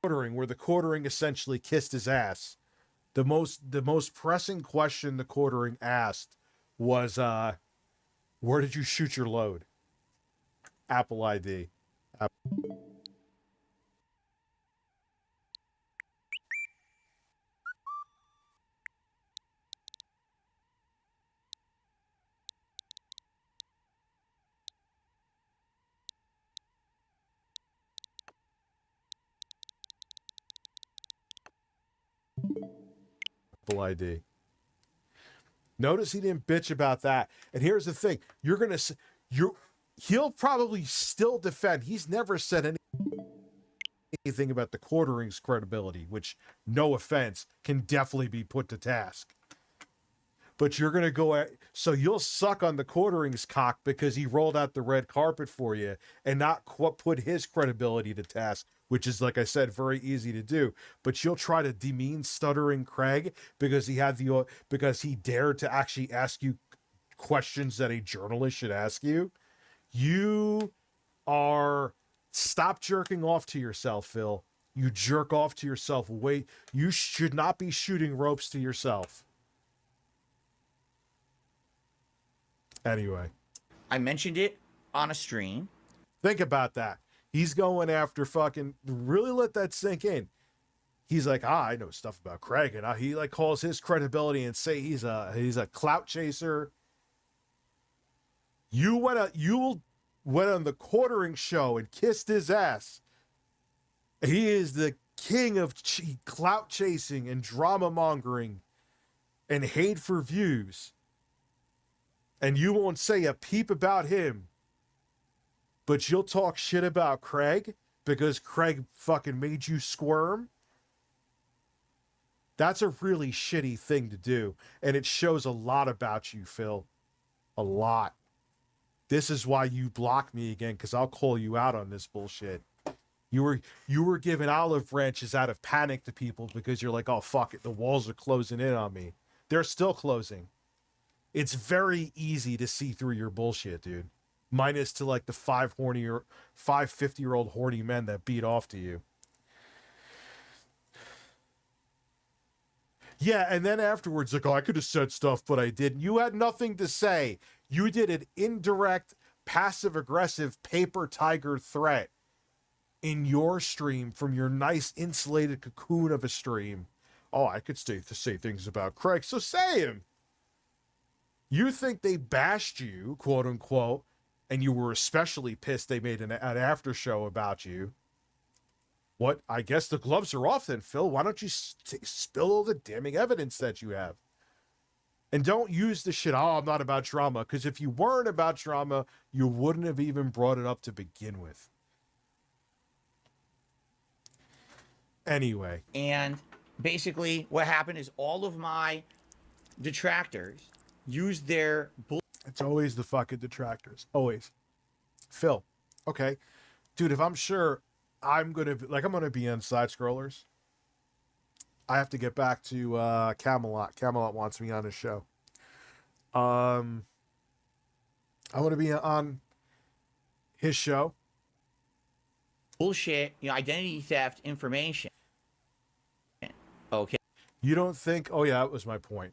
quartering, where the quartering essentially kissed his ass. The most pressing question the quartering asked was, where did you shoot your load? Apple ID. Apple ID. Notice he didn't bitch about that. And here's the thing. He'll probably still defend. He's never said anything about the quartering's credibility, which, no offense, can definitely be put to task. But you're going to go so you'll suck on the quartering's cock because he rolled out the red carpet for you and not put his credibility to task, which is, like I said, very easy to do. But you'll try to demean stuttering Craig because he dared to actually ask you questions that a journalist should ask you. You are... Stop jerking off to yourself, Phil. You jerk off to yourself. Wait, you should not be shooting ropes to yourself. Anyway. I mentioned it on a stream. Think about that. He's going after fucking... Really let that sink in. He's like, I know stuff about Craig. And he like calls his credibility and say he's a clout chaser. You went on the quartering show and kissed his ass. He is the king of clout chasing and drama mongering and hate for views. And you won't say a peep about him. But you'll talk shit about Craig because Craig fucking made you squirm. That's a really shitty thing to do. And it shows a lot about you, Phil. A lot. This is why you block me again, because I'll call you out on this bullshit. You were giving olive branches out of panic to people because you're like, oh, fuck it. The walls are closing in on me. They're still closing. It's very easy to see through your bullshit, dude. Minus to like the 50-year-old horny men that beat off to you. Yeah, and then afterwards, like, oh, I could have said stuff, but I didn't. You had nothing to say. You did an indirect, passive-aggressive paper tiger threat in your stream from your nice insulated cocoon of a stream. Oh, I could say things about Craig, so say him. You think they bashed you, quote unquote, and you were especially pissed they made an after show about you. What? I guess the gloves are off then, Phil. Why don't you spill all the damning evidence that you have? And don't use the shit, oh, I'm not about drama, because if you weren't about drama, you wouldn't have even brought it up to begin with. Anyway. And basically what happened is all of my detractors used their It's always the fucking detractors. Always. Phil. Okay. Dude, if I'm sure I'm going to be on Side Scrollers, I have to get back to Camelot. Camelot wants me on his show. I want to be on his show. Bullshit, identity theft information. Okay. You don't think, oh yeah, that was my point.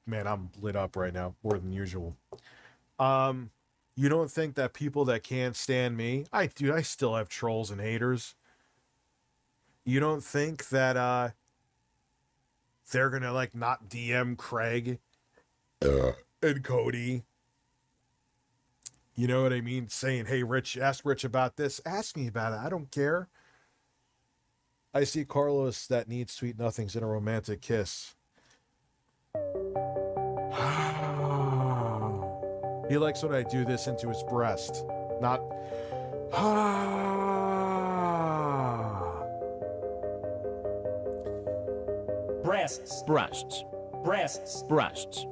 Man, I'm lit up right now, more than usual. You don't think that people that can't stand me, I still have trolls and haters. You don't think that they're gonna like not DM Craig and Cody? You know what I mean? Saying, hey, Rich, ask Rich about this. Ask me about it. I don't care. I see Carlos that needs sweet nothings in a romantic kiss. He likes when I do this into his breast. Not... Breasts. Breasts. Breasts. Breasts.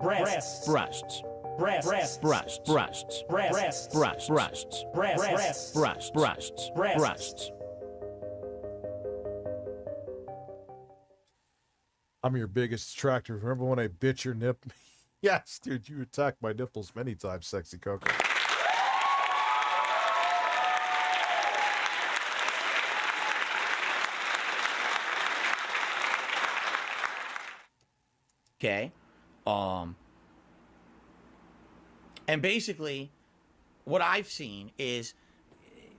Breasts. Breasts. Breasts. Breasts. Breasts. Breasts. Breasts. Breasts. Breasts. Breasts. Breasts. Breasts. I'm your biggest detractor. Remember when I bit your nip? Yes, dude, you attacked my nipples many times, Sexy Coco. Okay. And basically, what I've seen is,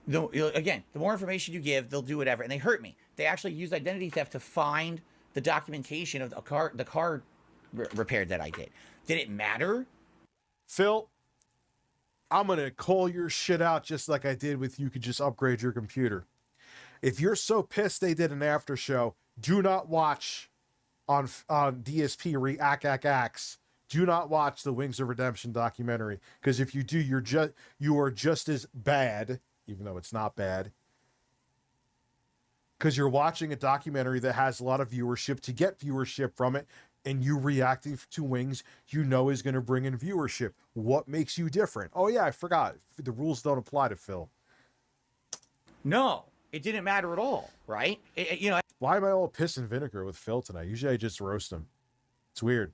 again, the more information you give, they'll do whatever. And they hurt me. They actually used identity theft to find the documentation of the car repair that I did. Did it matter? Phil, I'm going to call your shit out just like I did with you could just upgrade your computer. If you're so pissed they did an after show, do not watch on DSP Reacts. Do not watch the Wings of Redemption documentary, because if you do, you are just as bad, even though it's not bad, because you're watching a documentary that has a lot of viewership to get viewership from it, and you reacting to Wings, is going to bring in viewership. What makes you different? Oh yeah, I forgot. The rules don't apply to Phil. No, it didn't matter at all, right? Why am I all piss and vinegar with Phil tonight? Usually I just roast him. It's weird.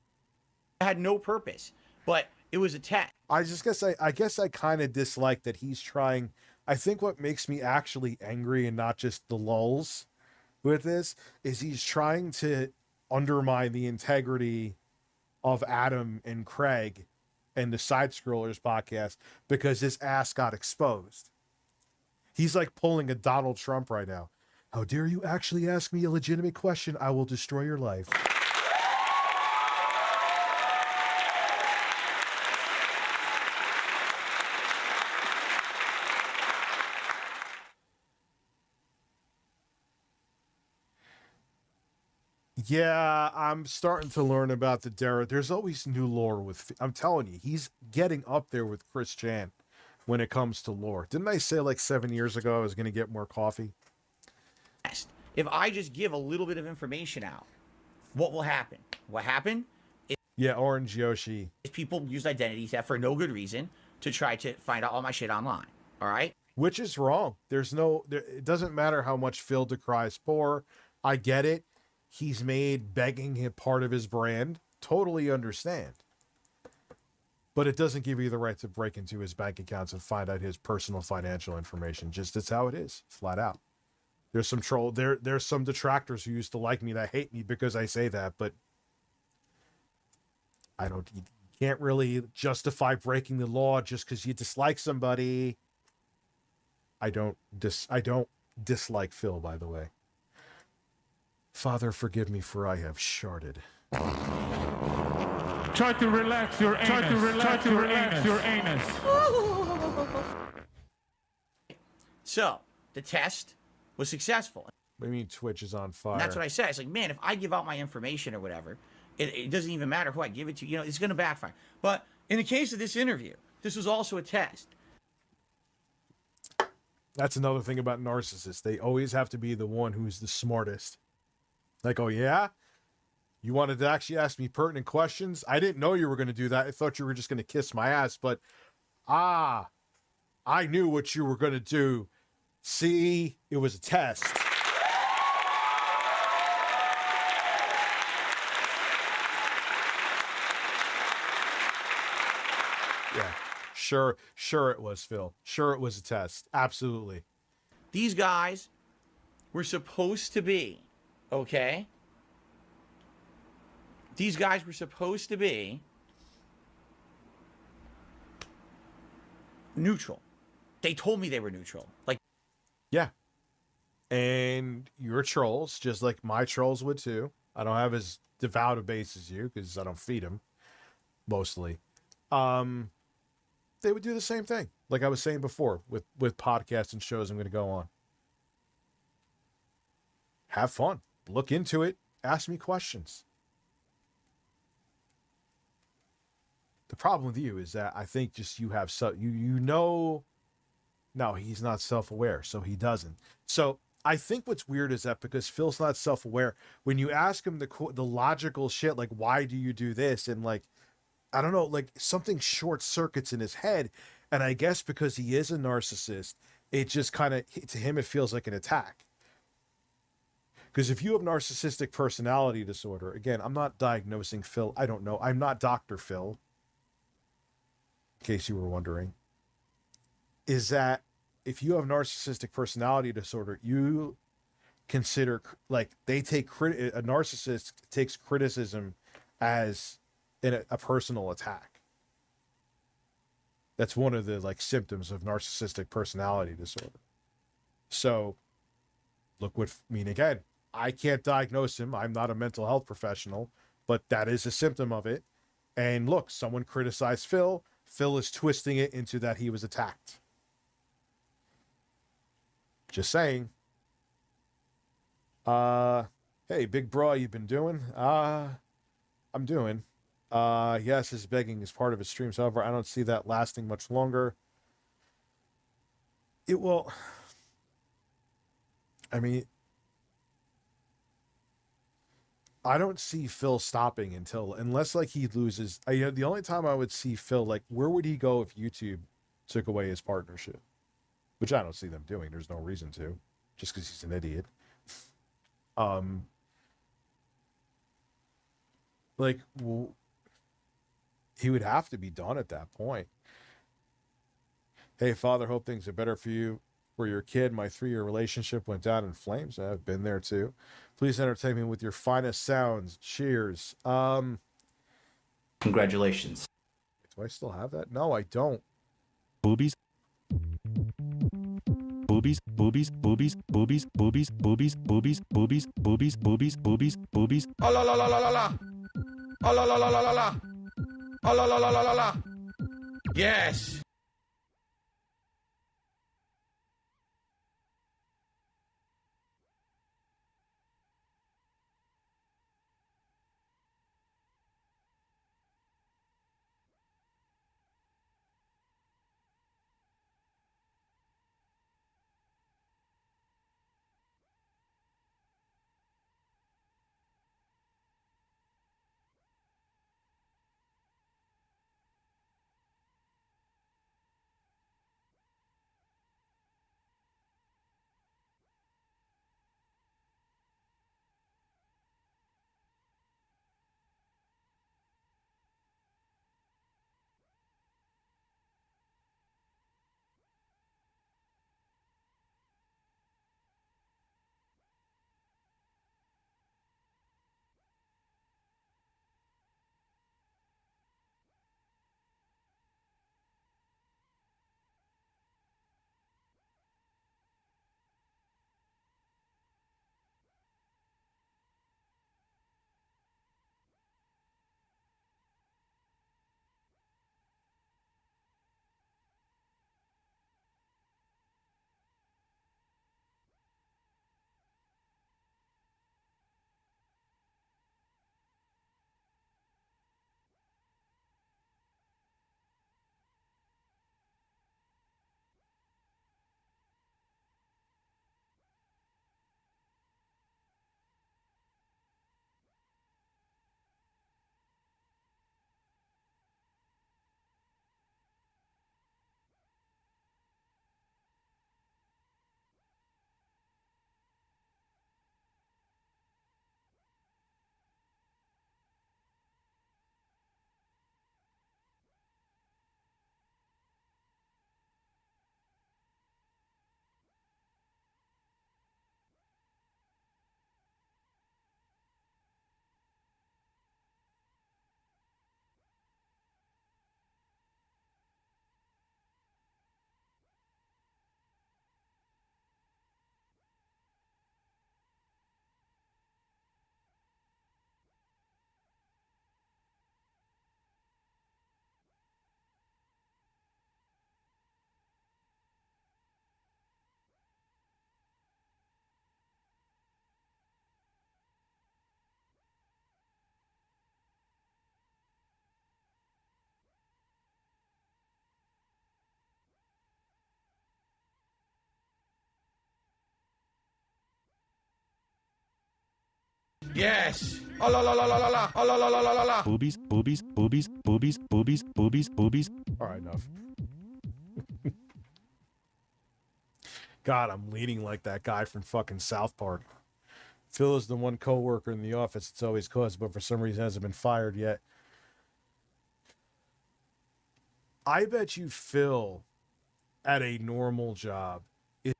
I had no purpose, but it was a test. I guess I kind of dislike that he's trying. I think what makes me actually angry, and not just the lulls with this, is he's trying to undermine the integrity of Adam and Craig and the Side Scrollers podcast because his ass got exposed. He's like pulling a Donald Trump right now. How dare you actually ask me a legitimate question? I will destroy your life. Yeah, I'm starting to learn about the Dara. There's always new lore with... I'm telling you, he's getting up there with Chris Chan when it comes to lore. Didn't I say like 7 years ago I was going to get more coffee? If I just give a little bit of information out, what will happen? What happened? Yeah, Orange Yoshi. People use identity theft for no good reason to try to find out all my shit online. All right? Which is wrong. It doesn't matter how much Phil decries poor. I get it. He's made begging him part of his brand. Totally understand. But it doesn't give you the right to break into his bank accounts and find out his personal financial information. Just it's how it is, flat out. There's some troll. There's some detractors who used to like me that hate me because I say that, but I don't. You can't really justify breaking the law just because you dislike somebody. I don't dislike Phil, by the way. Father, forgive me for I have sharded. Try to relax your anus. Try to relax your anus. So, the test was successful. What do you mean Twitch is on fire? And that's what I said. It's like, man, if I give out my information or whatever, it doesn't even matter who I give it to. You know, it's going to backfire. But in the case of this interview, this was also a test. That's another thing about narcissists. They always have to be the one who's the smartest. Like, oh, yeah? You wanted to actually ask me pertinent questions? I didn't know you were going to do that. I thought you were just going to kiss my ass. But, I knew what you were going to do. See, it was a test. Yeah, sure it was, Phil. Sure it was a test. Absolutely. These guys were supposed to be, okay? These guys were supposed to be neutral. They told me they were neutral. Like, yeah. And your trolls, just like my trolls would too. I don't have as devout a base as you because I don't feed them, mostly. They would do the same thing. Like I was saying before, with podcasts and shows I'm going to go on. Have fun. Look into it. Ask me questions. The problem with you is that I think just you have no, he's not self-aware, so he doesn't. So I think what's weird is that because Phil's not self-aware, when you ask him the logical shit, like, why do you do this? And like, I don't know, like something short circuits in his head. And I guess because he is a narcissist, it just kind of, to him, it feels like an attack. Because if you have narcissistic personality disorder, again, I'm not diagnosing Phil. I don't know. I'm not Dr. Phil. In case you were wondering, is that if you have narcissistic personality disorder, you consider like a narcissist takes criticism as a personal attack. That's one of the like symptoms of narcissistic personality disorder. So again, I can't diagnose him. I'm not a mental health professional, but that is a symptom of it. And look, someone criticized Phil. Phil is twisting it into that he was attacked. Just saying. Hey, big bro, you been doing? I'm doing. Yes, his begging is part of his streams. However, I don't see that lasting much longer. It will. I mean, I don't see Phil stopping unless like he loses. The only time I would see Phil, like, where would he go if YouTube took away his partnership? Which I don't see them doing. There's no reason to, just because he's an idiot. He would have to be done at that point. Hey, Father, hope things are better for you. For your kid, my 3-year relationship went down in flames. I've been there too. Please entertain me with your finest sounds. Cheers. Congratulations. Do I still have that? No, I don't. Boobies. Boobies, boobies, boobies, boobies, boobies, boobies, boobies, boobies, boobies, boobies, boobies, boobies. Oh la la la la la la. Oh la la la la la la. Oh la la la la la la. Yes. Yes. Oh la la la la la la. Oh la la la la la la. Boobies, boobies, boobies, boobies, boobies, boobies, boobies. All right, enough. God, I'm leaning like that guy from fucking South Park. Phil is the one coworker in the office it's always caused, but for some reason hasn't been fired yet. I bet you Phil, at a normal job, is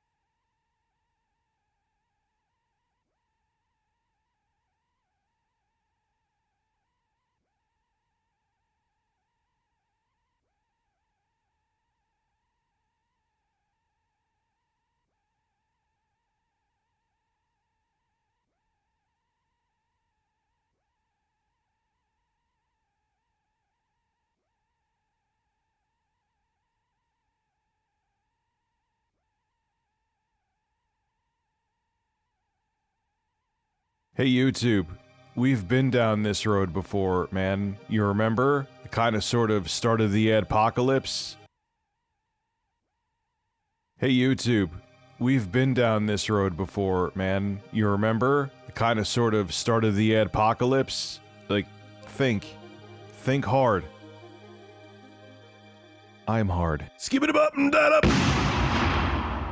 Hey YouTube, we've been down this road before, man. You remember? The kind of sort of start of the adpocalypse? Hey YouTube, we've been down this road before, man. You remember? The kind of sort of start of the adpocalypse? Like, think hard. I'm hard. Skip it up and that up!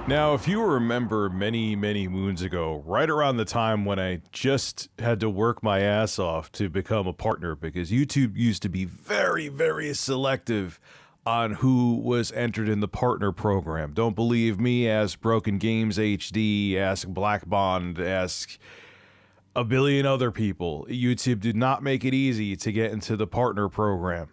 Now, if you remember many moons ago, right around the time when I just had to work my ass off to become a partner, because YouTube used to be very selective on who was entered in the partner program. Don't believe me? Ask Broken Games HD, ask Black Bond, ask a billion other people. YouTube did not make it easy to get into the partner program.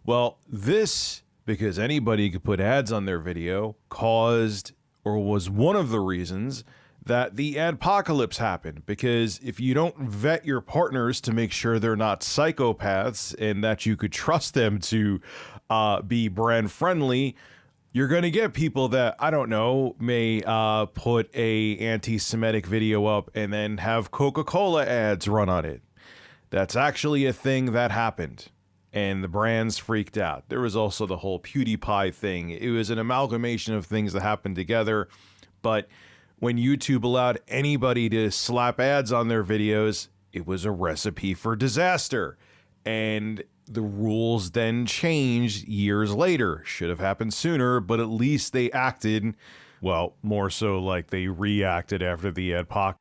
Well, this, because anybody could put ads on their video, caused or was one of the reasons that the adpocalypse happened. Because if you don't vet your partners to make sure they're not psychopaths and that you could trust them to be brand friendly, you're going to get people that, I don't know, may put a anti-Semitic video up and then have Coca-Cola ads run on it. That's actually a thing that happened. And the brands freaked out. There was also the whole PewDiePie thing. It was an amalgamation of things that happened together. But when YouTube allowed anybody to slap ads on their videos, it was a recipe for disaster. And the rules then changed years later. Should have happened sooner, but at least they acted, well, more so like they reacted after the adpocalypse,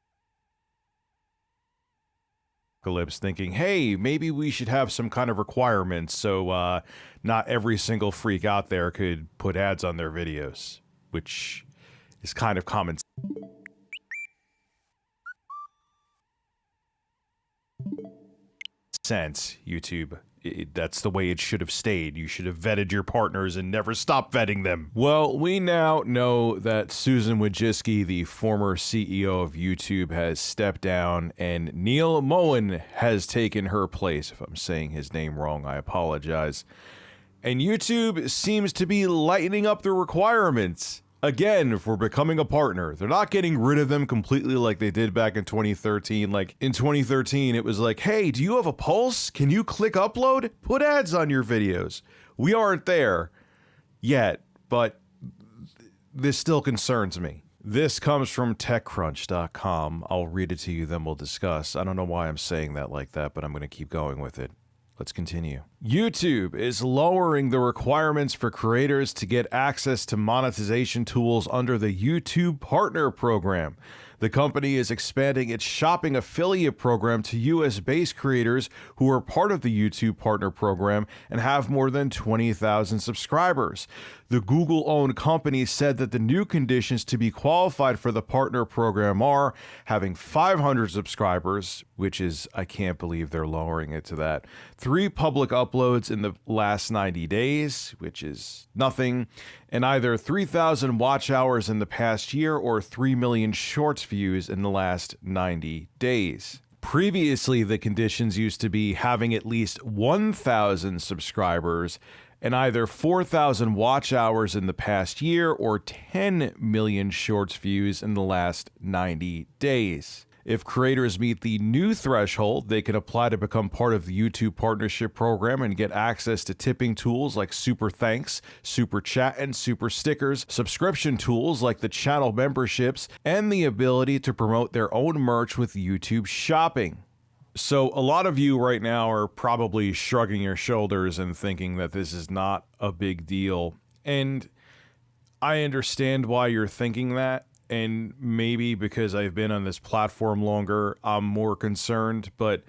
thinking, hey, maybe we should have some kind of requirements so not every single freak out there could put ads on their videos, which is kind of common sense, YouTube. That's the way it should have stayed. You should have vetted your partners and never stopped vetting them. Well, we now know that Susan Wojcicki, the former CEO of YouTube, has stepped down, and Neil Moen has taken her place. If I'm saying his name wrong, I apologize. And YouTube seems to be lightening up the requirements again for becoming a partner. They're not getting rid of them completely like they did back in 2013. Like in 2013, it was like, hey, do you have a pulse? Can you click upload? Put ads on your videos. We aren't there yet, but this still concerns me. This comes from TechCrunch.com. I'll read it to you, then we'll discuss. I don't know why I'm saying that like that, but I'm going to keep going with it. Let's continue. YouTube is lowering the requirements for creators to get access to monetization tools under the YouTube Partner Program. The company is expanding its shopping affiliate program to US-based creators who are part of the YouTube Partner Program and have more than 20,000 subscribers. The Google-owned company said that the new conditions to be qualified for the partner program are having 500 subscribers, which is, I can't believe they're lowering it to that, 3 public uploads in the last 90 days, which is nothing, and either 3,000 watch hours in the past year or 3 million shorts views in the last 90 days. Previously, the conditions used to be having at least 1,000 subscribers and either 4,000 watch hours in the past year or 10 million shorts views in the last 90 days. If creators meet the new threshold, they can apply to become part of the YouTube Partnership Program and get access to tipping tools like Super Thanks, Super Chat, and Super Stickers, subscription tools like the channel memberships, and the ability to promote their own merch with YouTube Shopping. So a lot of you right now are probably shrugging your shoulders and thinking that this is not a big deal. And I understand why you're thinking that. And maybe because I've been on this platform longer, I'm more concerned. But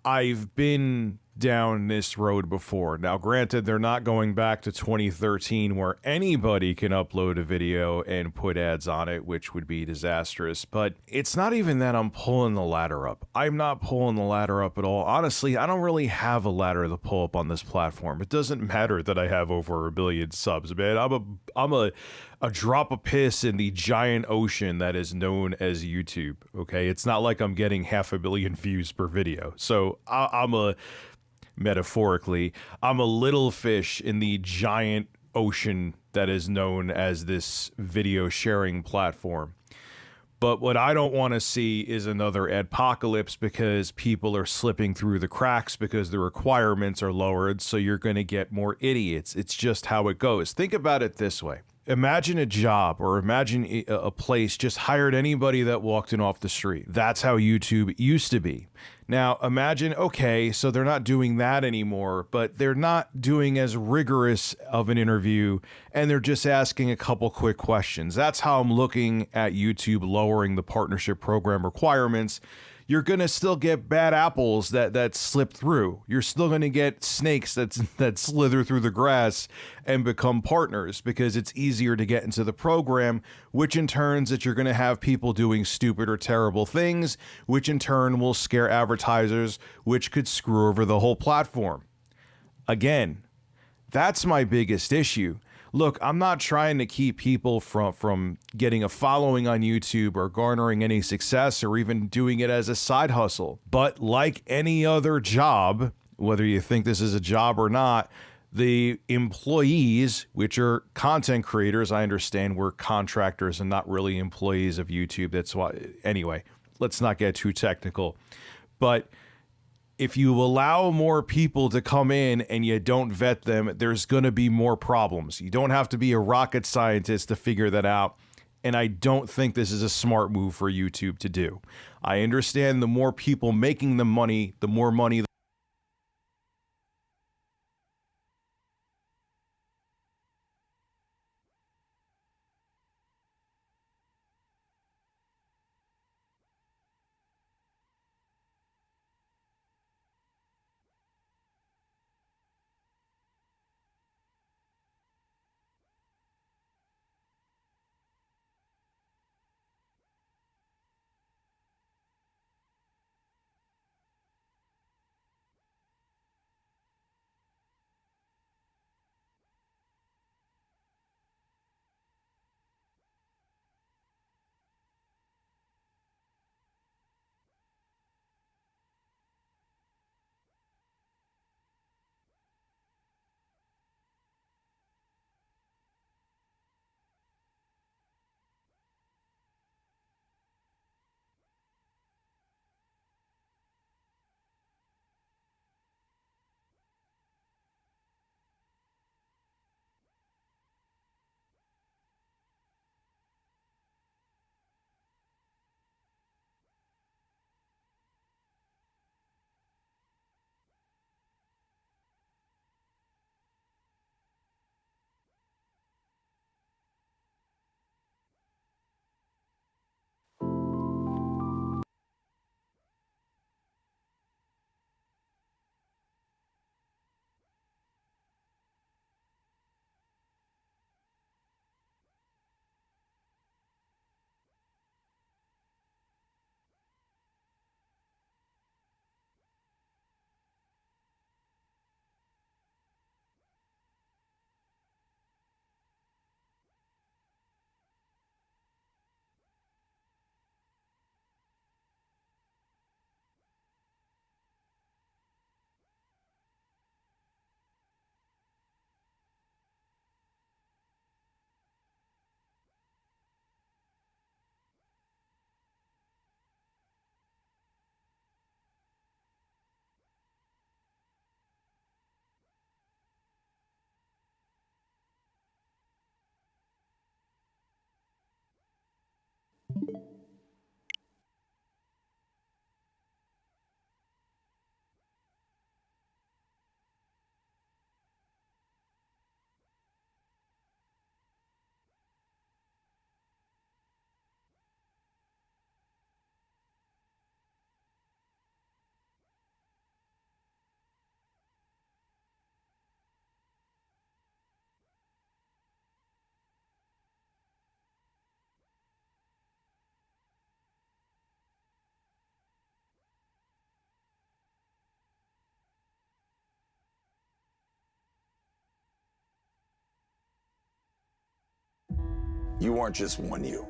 I've been down this road before. Now, granted, they're not going back to 2013 where anybody can upload a video and put ads on it, which would be disastrous. But it's not even that I'm pulling the ladder up. I'm not pulling the ladder up at all. Honestly, I don't really have a ladder to pull up on this platform. It doesn't matter that I have over 1 billion subs, man. I'm a drop of piss in the giant ocean that is known as YouTube, okay? It's not like I'm getting 500 million views per video. So metaphorically, I'm a little fish in the giant ocean that is known as this video sharing platform. But what I don't want to see is another adpocalypse because people are slipping through the cracks because the requirements are lowered, so you're going to get more idiots. It's just how it goes. Think about it this way. Imagine a job or imagine a place just hired anybody that walked in off the street. That's how YouTube used to be. Now, imagine, okay, so they're not doing that anymore, but they're not doing as rigorous of an interview, and they're just asking a couple quick questions. That's how I'm looking at YouTube lowering the partnership program requirements. You're going to still get bad apples that slip through. You're still going to get snakes that slither through the grass and become partners because it's easier to get into the program, which in turns that you're going to have people doing stupid or terrible things, which in turn will scare advertisers, which could screw over the whole platform. Again, that's my biggest issue. Look, I'm not trying to keep people from getting a following on YouTube or garnering any success or even doing it as a side hustle. But like any other job, whether you think this is a job or not, the employees, which are content creators, I understand we're contractors and not really employees of YouTube. That's why, anyway, let's not get too technical. But if you allow more people to come in and you don't vet them, there's going to be more problems. You don't have to be a rocket scientist to figure that out. And I don't think this is a smart move for YouTube to do. I understand the more people making the money, the more money You weren't just one you.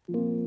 you.